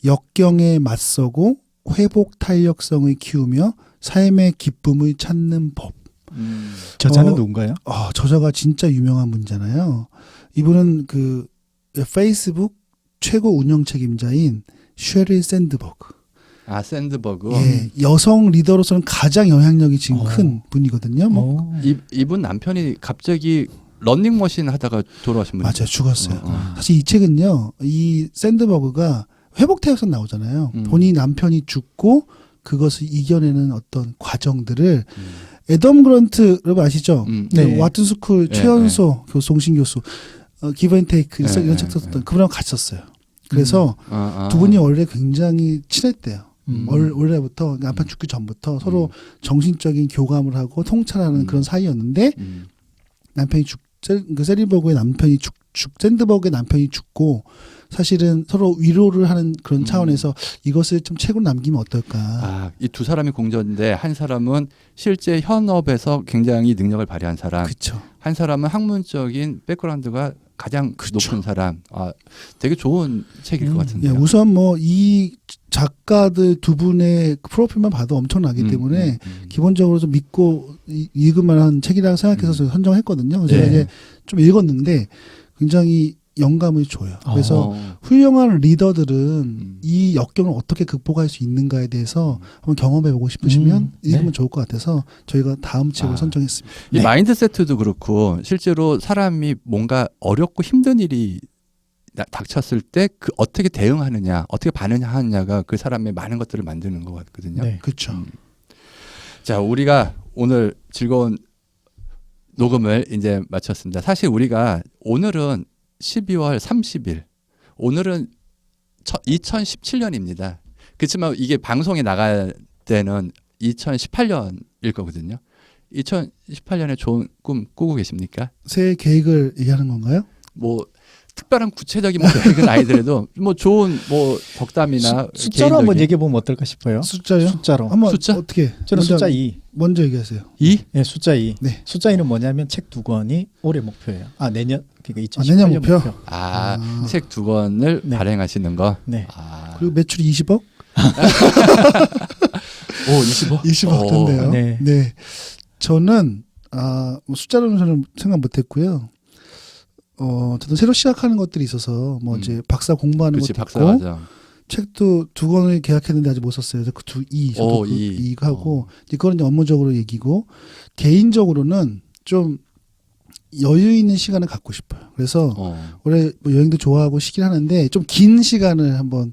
역경에 맞서고 회복 탄력성을 키우며 삶의 기쁨을 찾는 법. 저자는 누군가요? 저자가 진짜 유명한 분이잖아요. 이분은 그 페이스북 최고 운영 책임자인 쉐릴 샌드버그. 샌드버그. 예, 여성 리더로서는 가장 영향력이 지금 큰 분이거든요. 뭐 이분 남편이 갑자기 런닝머신 하다가 돌아가신 분이죠. 맞아요, 죽었어요. 사실 이 책은요, 이 샌드버그가 회복 태역선 나오잖아요. 본인 남편이 죽고 그것을 이겨내는 어떤 과정들을 애덤 그런트 여러분 아시죠? 네. 와튼 스쿨 최연소 송신 교수 기브앤테이크 이런 책 썼던 그분하고 같이 썼어요. 그래서 두 분이 원래 굉장히 친했대요. 원래부터 남편 죽기 전부터 서로 정신적인 교감을 하고 통찰하는 그런 사이였는데 남편이 샌드버그의 남편이 샌드버그의 남편이 죽고 사실은 서로 위로를 하는 그런 차원에서 이것을 좀 책으로 남기면 어떨까. 이 두 사람이 공존인데 한 사람은 실제 현업에서 굉장히 능력을 발휘한 사람, 그렇죠. 한 사람은 학문적인 백그라운드가 가장 그쵸. 높은 사람. 되게 좋은 책일 것 같은데요. 예, 우선 뭐 이 작가들 두 분의 프로필만 봐도 엄청나기 때문에 기본적으로 좀 믿고 읽을 만한 책이라고 생각해서 선정했거든요. 제가 이제 좀 읽었는데 굉장히 영감을 줘요. 그래서 훌륭한 리더들은 이 역경을 어떻게 극복할 수 있는가에 대해서 한번 경험해보고 싶으시면 읽으면 좋을 것 같아서 저희가 다음 책을 선정했습니다. 이 마인드세트도 그렇고 실제로 사람이 뭔가 어렵고 힘든 일이 닥쳤을 때 그 어떻게 대응하느냐, 어떻게 반응하느냐가 그 사람의 많은 것들을 만드는 것 같거든요. 네. 그렇죠. 자, 우리가 오늘 즐거운 녹음을 이제 마쳤습니다. 사실 우리가 오늘은 12월 30일, 오늘은 2017년입니다. 그렇지만 이게 방송에 나갈 때는 2018년일 거거든요. 2018년에 좋은 꿈 꾸고 계십니까? 새해 계획을 얘기하는 건가요? 뭐 특별한 구체적인 계획은 아니더라도 뭐 좋은 뭐 덕담이나 숫자로 한번 개인적인- 얘기해 보면 어떨까 싶어요. 숫자요? 숫자로. 한번 숫자? 어떻게? 저는 숫자 2. 먼저 얘기하세요. 2? 네, 숫자 2. 네. 숫자 2는 뭐냐면 책 2권이 올해 목표예요. 내년 그러니까 2018년 내년 목표? 책 2권을 네. 발행하시는 거. 네. 그리고 매출이 20억? 오, 20억? 20억 된대요. 네. 네. 저는 뭐 숫자로는 저는 생각 못했고요. 저도 새로 시작하는 것들이 있어서 뭐 이제 박사 공부하는 그렇지, 것도 박사 있고 과정. 책도 2권을 계약했는데 아직 못 썼어요. 그래서 저도 이 하고 이거는 이제 업무적으로 얘기고 개인적으로는 좀 여유 있는 시간을 갖고 싶어요. 그래서 올해 뭐 여행도 좋아하고 시긴 하는데 좀 긴 시간을 한번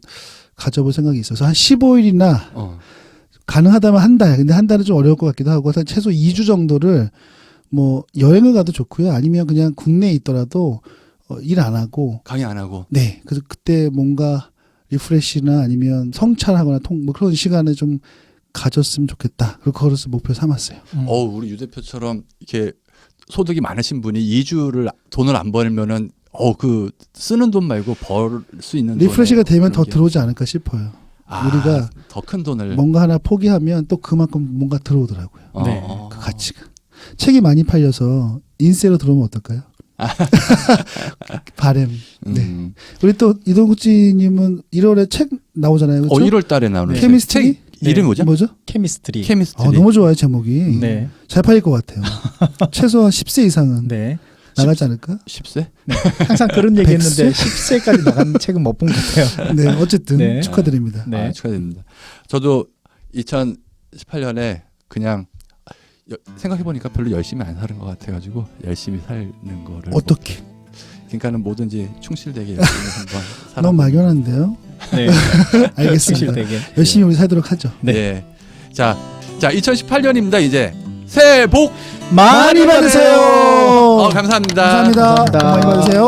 가져볼 생각이 있어서 한 15일이나 가능하다면 한 달. 근데 한 달은 좀 어려울 것 같기도 하고 최소 2주 정도를 뭐 여행을 가도 좋고요. 아니면 그냥 국내에 있더라도 일 안 하고 강의 안 하고. 네. 그래서 그때 뭔가 리프레시나 아니면 성찰하거나 뭐 그런 시간을 좀 가졌으면 좋겠다. 그리고 그것을 목표 삼았어요. 우리 유 대표처럼 이렇게 소득이 많으신 분이 2주를 돈을 안 벌면은 그 쓰는 돈 말고 벌 수 있는 리프레시가 돈에 되면 더 그런 게- 들어오지 않을까 싶어요. 우리가 더 큰 돈을 뭔가 하나 포기하면 또 그만큼 뭔가 들어오더라고요. 네. 그 가치가. 책이 많이 팔려서 인세로 들어오면 어떨까요? 바램. 네. 우리 또 이동구찌님은 1월에 책 나오잖아요. 그렇죠? 1월 달에 나오는 네. 케미스트리? 책 이름이 뭐죠? 뭐죠? 케미스트리. 케미스트리. 너무 좋아요 제목이. 네. 잘 팔릴 것 같아요. 최소한 10세 이상은 네. 나가지 않을까? 10세? 항상 그런 얘기했는데 10세까지 나간 책은 못 본 것 같아요. 네, 어쨌든 네. 축하드립니다. 네. 축하드립니다. 저도 2018년에 그냥 생각해보니까 별로 열심히 안 사는 것 같아가지고 열심히 사는 거를 어떻게? 그러니까는 뭐든지 충실되게 열심히 한번 살아. 너무 막연한데요. 네. 알겠습니다. 충실되게. 열심히 우리 살도록 하죠. 네. 자 2018년입니다. 이제 새해 복 많이 받으세요. 감사합니다. 감사합니다. 감사합니다. 많이 받으세요.